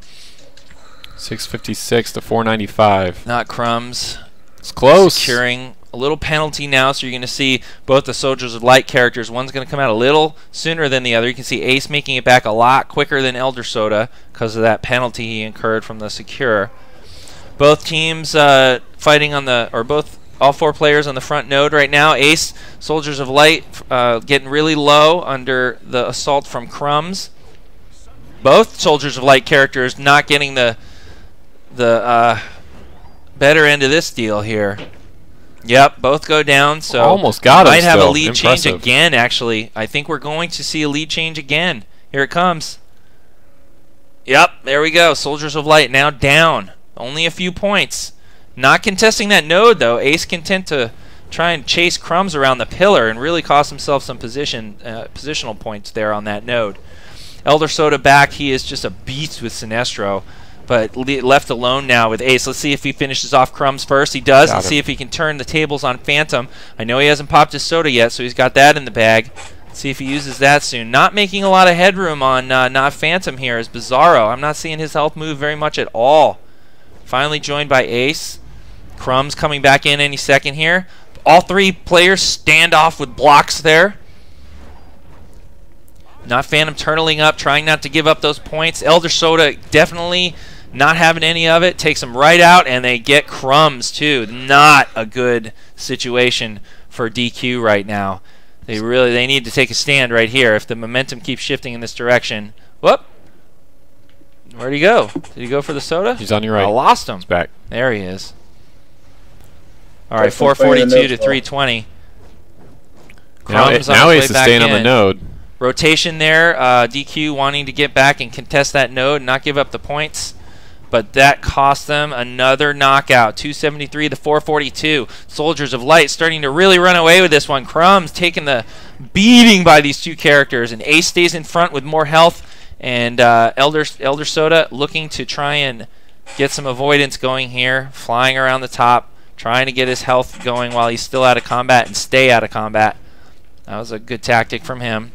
656 to 495. Not Crumbs. It's close. Securing a little penalty now, so you're going to see both the Soldiers of Light characters. One's going to come out a little sooner than the other. You can see Ace making it back a lot quicker than Elder Soda because of that penalty he incurred from the secure. Both teams fighting on the, or all 4 players on the front node right now. Ace, Soldiers of Light getting really low under the assault from Crumbs. Both Soldiers of Light characters not getting the better end of this deal here. Yep, both go down, so almost got might him have still. a lead change Impressive. again, actually. I think we're going to see a lead change again. Here it comes. Yep, there we go. Soldiers of Light now down. Only a few points. Not contesting that node, though. Ace content to try and chase Crumbs around the pillar and really cost himself some positional points there on that node. Elder Soda back. He is just a beast with Sinestro, but left alone now with Ace. Let's see if he finishes off Crumbs first. He does. Let's see if he can turn the tables on Phantom. I know he hasn't popped his soda yet, so he's got that in the bag. Let's see if he uses that soon. Not making a lot of headroom on not Phantom here is Bizarro. I'm not seeing his health move very much at all. Finally joined by Ace. Crumbs coming back in any second here. All three players stand off with blocks there. Not Phantom turtling up, trying not to give up those points. Elder Soda definitely not having any of it. Takes them right out, and they get Crumbs too. Not a good situation for DQ right now. They need to take a stand right here. If the momentum keeps shifting in this direction. Whoop. Where'd he go? Did he go for the soda? He's on your right. I lost him. He's back. There he is. All right, 442 to 320. Now Ace is staying on the node. Rotation there. DQ wanting to get back and contest that node and not give up the points. But that cost them another knockout. 273 to 442. Soldiers of Light starting to really run away with this one. Crumbs taking the beating by these two characters. And Ace stays in front with more health. And Elder Soda looking to try and get some avoidance going here. Flying around the top. Trying to get his health going while he's still out of combat and stay out of combat. That was a good tactic from him.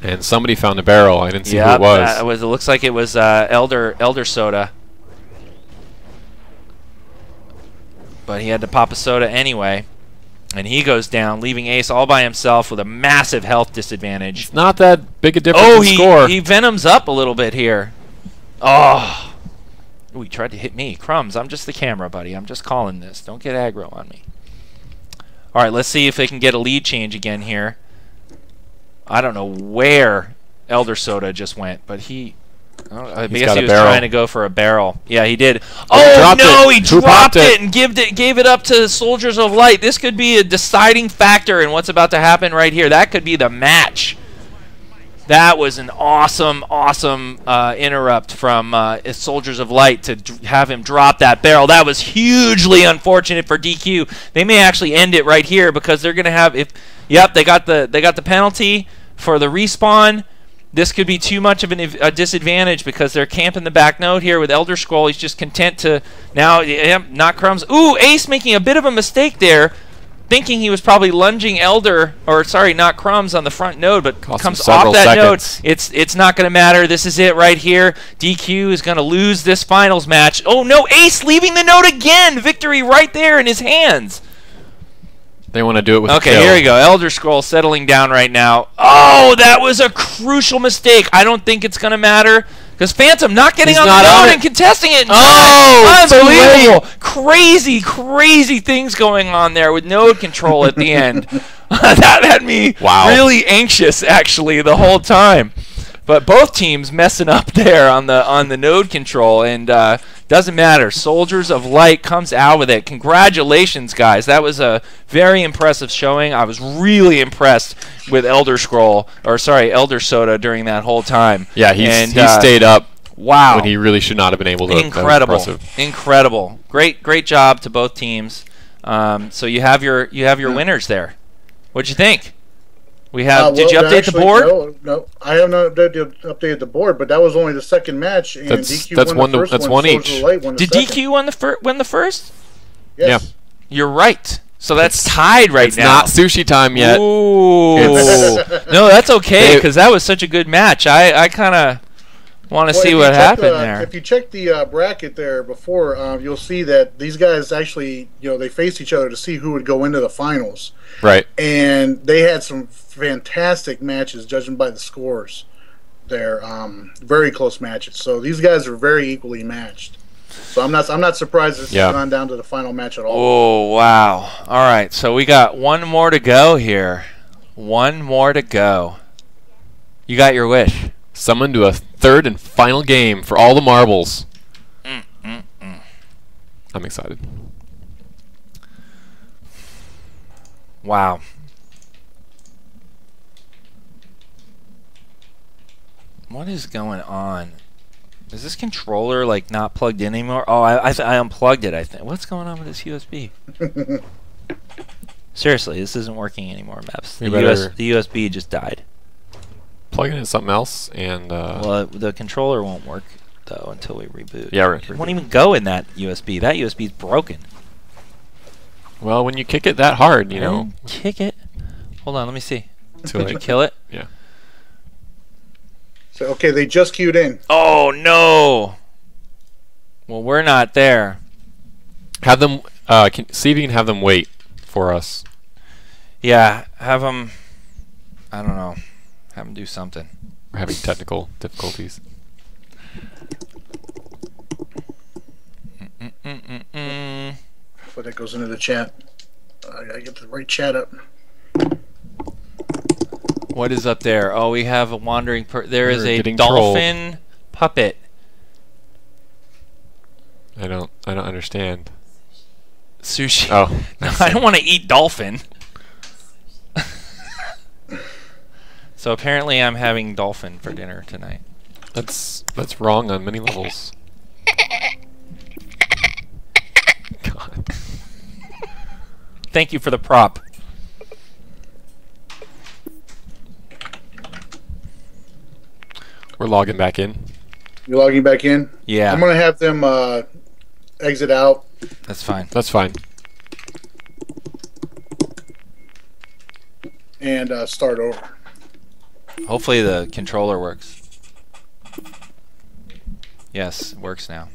And somebody found a barrel. I didn't see who it was. It looks like it was Elder Soda. But he had to pop a soda anyway. And he goes down, leaving Ace all by himself with a massive health disadvantage. It's not that big a difference in score. He venoms up a little bit here. Oh. Ooh, he tried to hit me. Crumbs, I'm just the camera, buddy. I'm just calling this. Don't get aggro on me. All right, let's see if they can get a lead change again here. I don't know where Elder Soda just went, but I guess he was trying to go for a barrel. Yeah, he did. Oh, no, he dropped it and gave it up to Soldiers of Light. This could be a deciding factor in what's about to happen right here. That could be the match. That was an awesome, awesome interrupt from Soldiers of Light to have him drop that barrel. That was hugely unfortunate for DQ. They may actually end it right here because they're going to have Yep, they got the penalty for the respawn. This could be too much of a disadvantage because they're camping the back node here with Elder Scroll. He's just content to now knock Crumbs. Ooh, Ace making a bit of a mistake there, thinking he was probably lunging not Crumbs on the front node, but comes off that node. It's not going to matter. This is it right here. DQ is going to lose this finals match. Oh no, Ace leaving the node again. Victory right there in his hands. They want to do it with Okay, a kill. Here we go. Elder Scroll settling down right now. Oh, that was a crucial mistake. I don't think it's going to matter because Phantom not getting on the node and contesting it. Oh, unbelievable. Crazy, crazy things going on there with node control at the end. That had me really anxious, actually, the whole time. But both teams messing up there on the node control, and doesn't matter. Soldiers of Light comes out with it. Congratulations, guys. That was a very impressive showing. I was really impressed with Elder Soda during that whole time. Yeah, he stayed up. Wow. When he really should not have been able to. Incredible. Incredible. Great job to both teams. So you have your winners there. What'd you think? We have. Did you update the board? No, I have not updated the board, but that was only the second match, and DQ won the first that's one each. Did DQ win the first? Yes. Yeah. You're right. So that's tied right now. It's not sushi time yet. Ooh. No, that's okay because that was such a good match. I kind of want to see what happened there. If you check the bracket there before, you'll see that these guys actually, they faced each other to see who would go into the finals. Right. And they had some fantastic matches, judging by the scores there. Very close matches. So these guys are very equally matched. So I'm not surprised this has gone down to the final match at all. Oh, wow. All right, so we got one more to go here. One more to go. You got your wish. Summon to a third and final game for all the marbles. I'm excited. Wow. What is going on? Is this controller like not plugged in anymore? Oh, I unplugged it. I think. What's going on with this USB? Seriously, this isn't working anymore, Maps. The USB just died. Plug it into something else, and well, the controller won't work though until we reboot. Yeah, it won't even go in that USB. That USB is broken. Well, when you kick it that hard, you know. Kick it. Hold on, let me see. Did you kill it? Yeah. So okay, they just queued in. Oh no. Well, we're not there. Have them. See if you can have them wait for us. Yeah, have them. I don't know. Have them do something. We're having technical difficulties. Before that goes into the chat, I gotta get the right chat up. What is up there? Oh, we have a wandering. There is a dolphin puppet. I don't understand. Sushi. Oh, no, I don't want to eat dolphin. So apparently, I'm having dolphin for dinner tonight. That's wrong on many levels. God. Thank you for the prop. We're logging back in. You're logging back in? Yeah. I'm gonna have them exit out. That's fine. That's fine. And start over. Hopefully the controller works. Yes, it works now.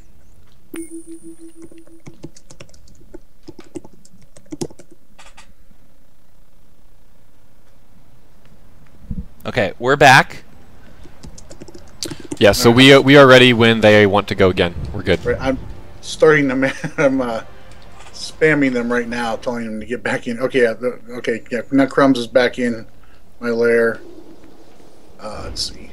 Okay, we're back. Yeah, so we are ready when they want to go again. We're good. Right, I'm starting them. I'm spamming them right now, telling them to get back in. Okay, yeah. Now Crumbs is back in my lair. Let's see.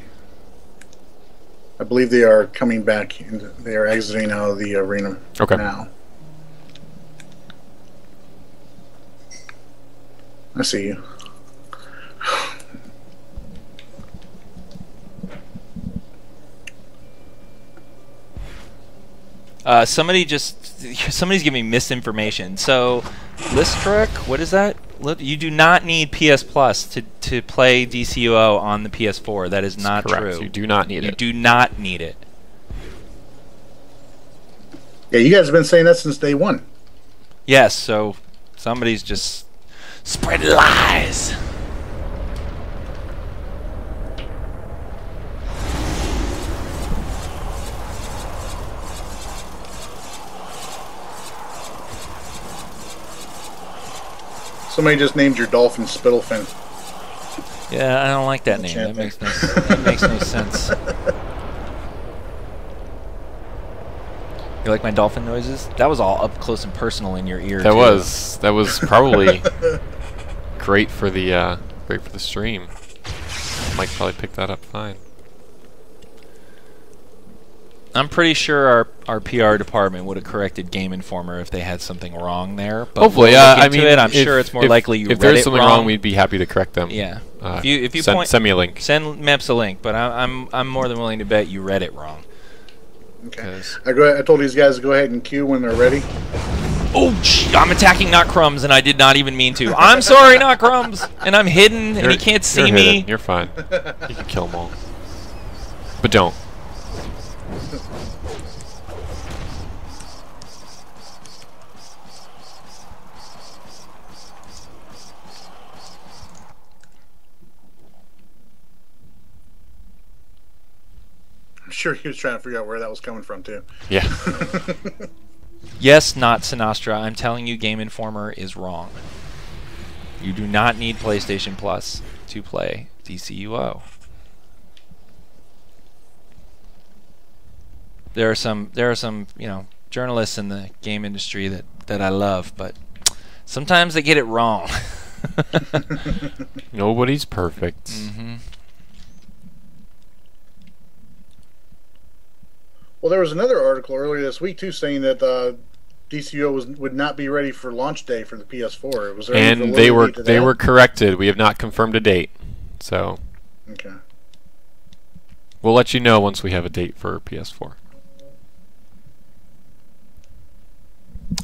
I believe they are coming back. They are exiting out of the arena now. I see you. Somebody's giving misinformation. So, Listrek, what is that? You do not need PS Plus to play DCUO on the PS4. That is not true. You do not need it. You do not need it. Yeah, you guys have been saying that since day one. Yes, so somebody's just spreading lies. Somebody just named your dolphin Spittlefin. Yeah, I don't like that name. That makes no sense. You like my dolphin noises? That was all up close and personal in your ear. That was probably great for the stream. Mike probably picked that up fine. I'm pretty sure our PR department would have corrected Game Informer if they had something wrong there. But hopefully, yeah. I mean, I'm sure it's more likely you read it wrong. If there's something wrong, we'd be happy to correct them. Yeah. If you send me a link. Send Meps a link, but I'm more than willing to bet you read it wrong. Okay. I told these guys to go ahead and queue when they're ready. Oh, I'm attacking Not Crumbs, and I did not even mean to. I'm sorry, Not Crumbs, and I'm hidden, and he can't see me. You're fine. You can kill them all, but don't. I'm sure he was trying to figure out where that was coming from too. Yeah. Yes, not Sinastra. I'm telling you, Game Informer is wrong. You do not need PlayStation Plus to play DCUO. There are some, journalists in the game industry that I love, but sometimes they get it wrong. Nobody's perfect. Mm-hmm. Well, there was another article earlier this week too saying that DCUO would not be ready for launch day for the PS4. Was there any And validity to they that? were corrected. We have not confirmed a date. So. Okay. We'll let you know once we have a date for PS4.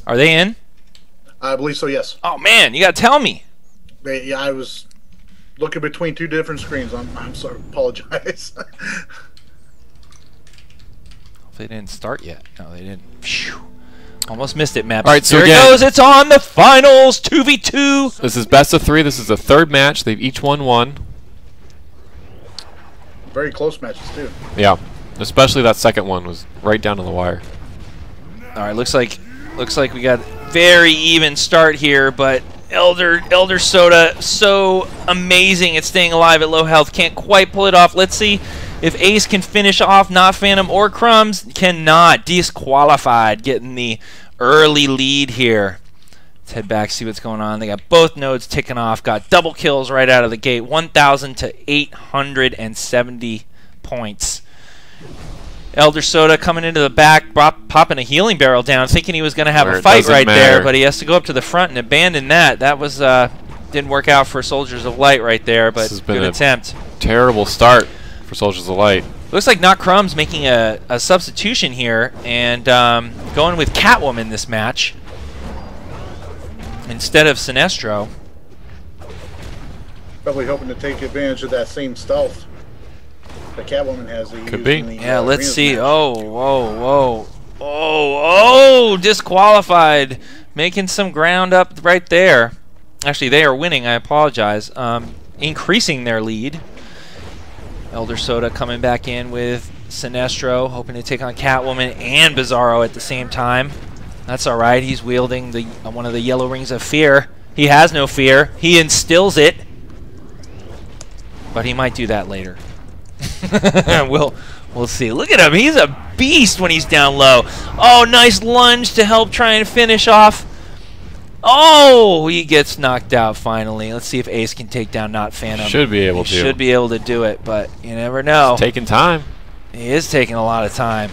Are they in? I believe so, yes. Oh man, you gotta tell me. Yeah, I was looking between two different screens. I'm sorry, apologize. They didn't start yet. No, they didn't. Phew. Almost missed it, Matt. All right, so there again, it goes. It's on the finals. 2v2. This is best of 3. This is the third match. They've each won one. Very close matches too. Yeah, especially that second one was right down to the wire. All right, looks like we got a very even start here, but Elder Soda so amazing at staying alive at low health, can't quite pull it off. Let's see if Ace can finish off Not Phantom or Crumbs. Cannot. Disqualified, getting the early lead here. Let's head back, see what's going on. They got both nodes ticking off, got double kills right out of the gate, 1,000 to 870 points. Elder Soda coming into the back, popping a healing barrel down, thinking he was going to have a fight right there, but he has to go up to the front and abandon that. That was didn't work out for Soldiers of Light right there, but good attempt. Terrible start for Soldiers of Light. Looks like Not Crumbs making a substitution here and going with Catwoman this match instead of Sinestro. Probably hoping to take advantage of that same stealth the Catwoman has. Could be. Yeah, let's see. Oh, whoa, whoa. Oh, disqualified. Making some ground up right there. Actually, they are winning. I apologize. Increasing their lead. Elder Soda coming back in with Sinestro, hoping to take on Catwoman and Bizarro at the same time. That's all right. He's wielding the one of the yellow rings of fear. He has no fear. He instills it. But he might do that later. We'll see. Look at him. He's a beast when he's down low. Oh, nice lunge to help try and finish off. Oh, he gets knocked out finally. Let's see if Ace can take down Not Phantom. Should be able to. Should be able to do it, but you never know. It's taking time. He is taking a lot of time.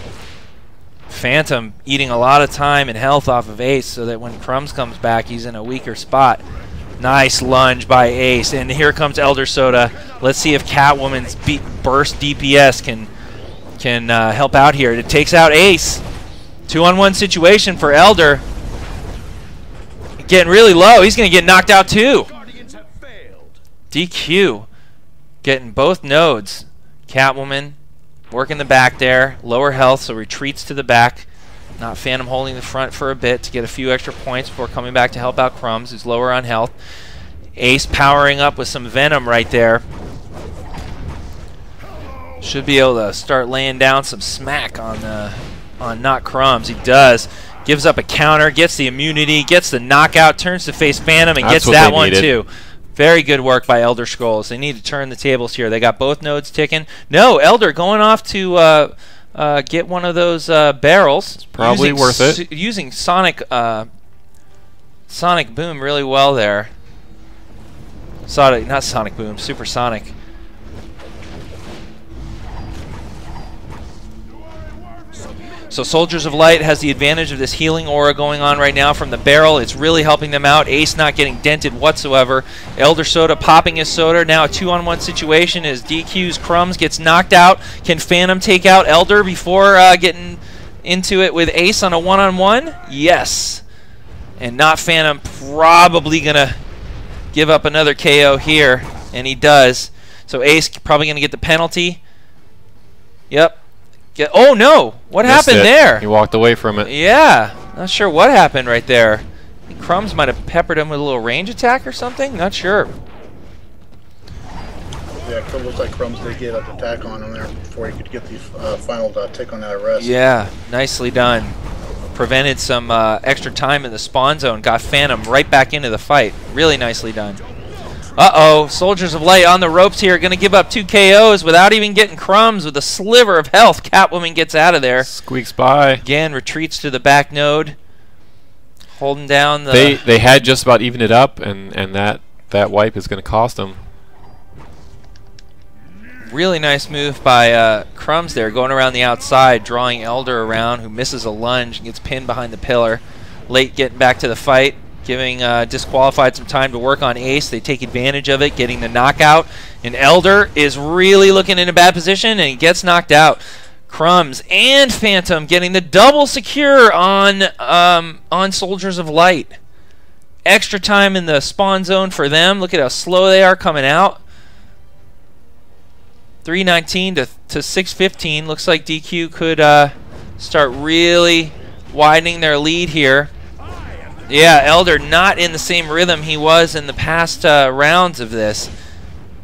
Phantom eating a lot of time and health off of Ace so that when Crumbs comes back, he's in a weaker spot. Nice lunge by Ace, and here comes Elder Soda. Let's see if Catwoman's burst DPS can help out here. It takes out Ace. 2-on-1 situation for Elder. Getting really low. He's going to get knocked out too. DQ. Getting both nodes. Catwoman working the back there. Lower health, so retreats to the back. Not Phantom holding the front for a bit to get a few extra points before coming back to help out Crumbs, who's lower on health. Ace powering up with some Venom right there. Should be able to start laying down some smack on Not Crumbs. He does. Gives up a counter, gets the immunity, gets the knockout, turns to face Phantom, and gets that one too. Very good work by Elder Scrolls. They need to turn the tables here. They got both nodes ticking. No, Elder going off to get one of those barrels. It's probably worth it. Using Sonic Boom really well there. Not Sonic Boom, Supersonic. So Soldiers of Light has the advantage of this healing aura going on right now from the barrel. It's really helping them out. Ace not getting dented whatsoever. Elder Soda popping his soda. Now a 2-on-1 situation as DQ's Crumbs gets knocked out. Can Phantom take out Elder before getting into it with Ace on a 1-on-1? Yes. And Not Phantom probably going to give up another KO here. And he does. So Ace probably going to get the penalty. Yep. Oh no! What happened there? He walked away from it. Yeah, not sure what happened right there. I think Crumbs might have peppered him with a little range attack or something. Not sure. Yeah, it looks like Crumbs did get an attack on him there before he could get the final tick on that arrest. Yeah, nicely done. Prevented some extra time in the spawn zone. Got Phantom right back into the fight. Really nicely done. Uh-oh, Soldiers of Light on the ropes here, going to give up 2 KOs without even getting Crumbs with a sliver of health. Catwoman gets out of there. Squeaks by. Again, retreats to the back node. Holding down the... They had just about evened it up, and that wipe is going to cost them. Really nice move by Crumbs there, going around the outside, drawing Elder around, who misses a lunge and gets pinned behind the pillar. Late getting back to the fight. Giving Disqualified some time to work on Ace. They take advantage of it, getting the knockout. And Elder is really looking in a bad position, and he gets knocked out. Crumbs and Phantom getting the double secure on Soldiers of Light. Extra time in the spawn zone for them. Look at how slow they are coming out. 319 to 615. Looks like DQ could start really widening their lead here. Yeah, Elder not in the same rhythm he was in the past rounds of this.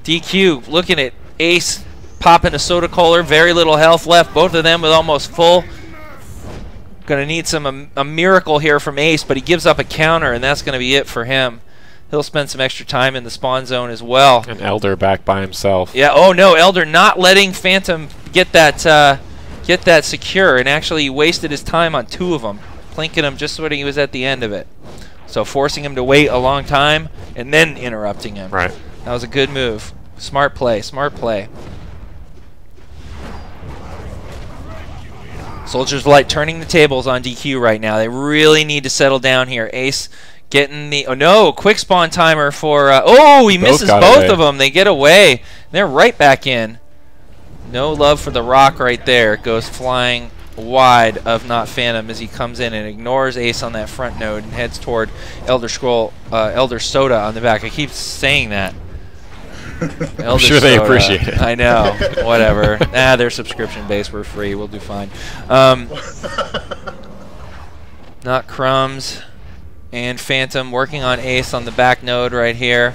DQ looking at Ace popping a soda cooler, very little health left. Both of them with almost full. Gonna need a miracle here from Ace, but he gives up a counter, and that's gonna be it for him. He'll spend some extra time in the spawn zone as well. And Elder back by himself. Yeah. Oh no, Elder not letting Phantom get that secure, and actually he wasted his time on 2 of them, plinking him just when he was at the end of it. So forcing him to wait a long time and then interrupting him. Right. That was a good move. Smart play. Smart play. Soldiers of Light turning the tables on DQ right now. They really need to settle down here. Ace getting the... Oh, no. Quick spawn timer for... oh, he misses both of them. They get away. They're right back in. No love for the rock right there. It goes flying wide of Not Phantom as he comes in and ignores Ace on that front node and heads toward Elder Soda on the back. I keep saying that. I'm sure they appreciate it. I know. Whatever. They're subscription based. We're free. We'll do fine. Not Crumbs and Phantom working on Ace on the back node right here.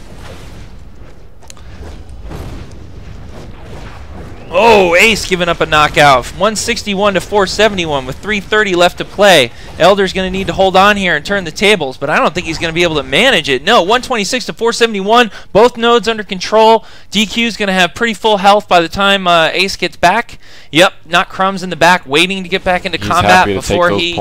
Oh, Ace giving up a knockout. 161 to 471 with 3:30 left to play. Elder's going to need to hold on here and turn the tables, but I don't think he's going to be able to manage it. No, 126 to 471. Both nodes under control. DQ's going to have pretty full health by the time Ace gets back. Yep, Not Crumbs in the back, waiting to get back into combat before he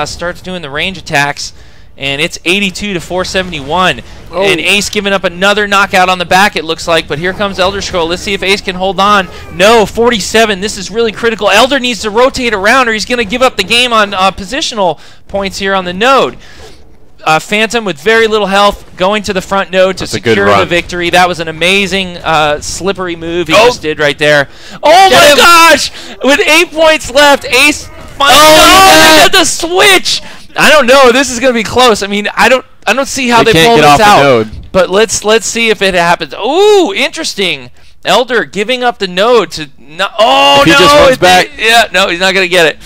starts doing the range attacks. And it's 82 to 471. Oh. And Ace giving up another knockout on the back, it looks like. But here comes Elder Scroll. Let's see if Ace can hold on. No, 47. This is really critical. Elder needs to rotate around or he's going to give up the game on positional points here on the node. Phantom with very little health going to the front node to secure the victory. That was an amazing slippery move he just did right there. Oh my gosh! With 8 points left, Ace finally got the switch. I don't know. This is going to be close. I mean, I don't see how they pull this out. But let's see if it happens. Ooh, interesting. Elder giving up the node to he just runs back. Yeah, no, he's not going to get it.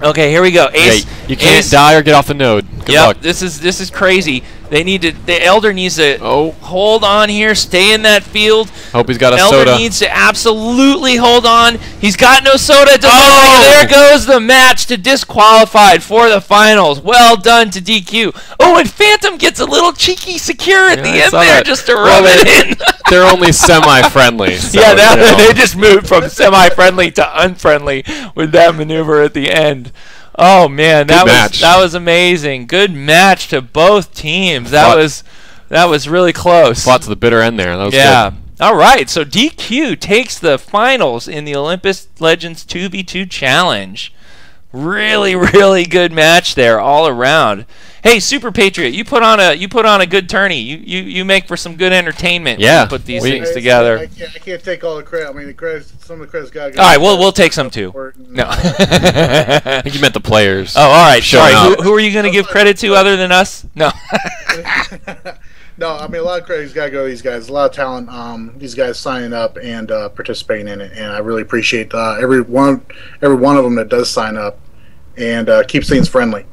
Okay, here we go. Ace. Yeah, you can't die or get off the node. Good luck. This is crazy. They need to. The Elder needs to hold on here, stay in that field. Hope he's got a soda. Elder needs to absolutely hold on. He's got no soda. There goes the match to disqualified for the finals. Well done to DQ. Oh, and Phantom gets a little cheeky secure at the end there just to rub it in. They're only semi-friendly. So, yeah, they just moved from semi-friendly to unfriendly with that maneuver at the end. Oh man, that was amazing. Good match to both teams. That was really close. Fought to the bitter end there. That was good. All right, so DQ takes the finals in the Olympus Legends 2v2 Challenge. Really, really good match there all around. Hey, Super Patriot, you put on a good tourney. You make for some good entertainment. Yeah, put these things together. I can't take all the credit. I mean, some of the credit's got to go. All right, we'll take some too. No, I think you meant the players. Oh, all right. Sorry. Who are you going to give credit to other than us? No. No, I mean, a lot of credit's got to go to these guys. A lot of talent. These guys signing up and participating in it, and I really appreciate every one of them that does sign up and keeps things friendly.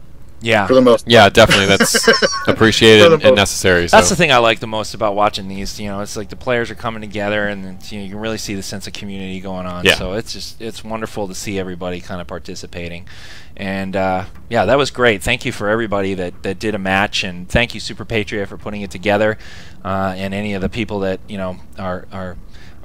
Yeah. For the most part. Yeah, definitely. That's appreciated and necessary. That's the thing I like the most about watching these. You know, it's like the players are coming together, and you can really see the sense of community going on. Yeah. So it's wonderful to see everybody kind of participating. And yeah, that was great. Thank you for everybody that did a match, and thank you Super Patriot for putting it together, and any of the people that are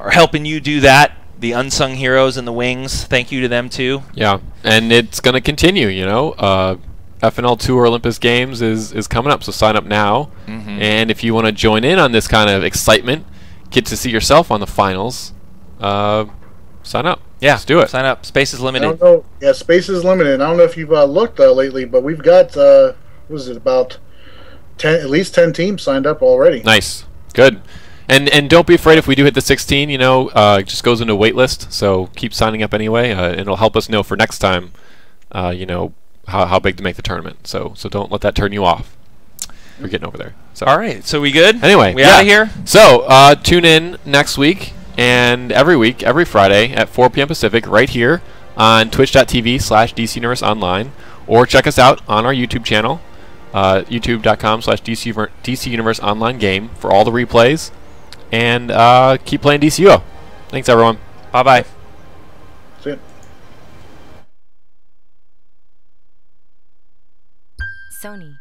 helping you do that. The unsung heroes in the wings. Thank you to them too. Yeah, and it's going to continue. You know. FNL Tour Olympus Games is coming up, so sign up now. And if you want to join in on this kind of excitement, get to see yourself on the finals, sign up. Yeah, let's do it. Sign up. Space is limited. I don't know. Yeah, space is limited. I don't know if you've looked lately, but we've got about at least 10 teams signed up already. Nice, good. And don't be afraid if we do hit the 16. You know, it just goes into a wait list. So keep signing up anyway, and it'll help us know for next time. You know how big to make the tournament. So don't let that turn you off. We're getting over there. So. All right. So we good? Anyway, we out of here. So tune in next week and every week, every Friday at 4 p.m. Pacific, right here on twitch.tv/DCUniverseOnline, or check us out on our YouTube channel. YouTube.com/DC Universe Online Game for all the replays, and keep playing DCUO. Thanks, everyone. Bye-bye. See ya. Sony.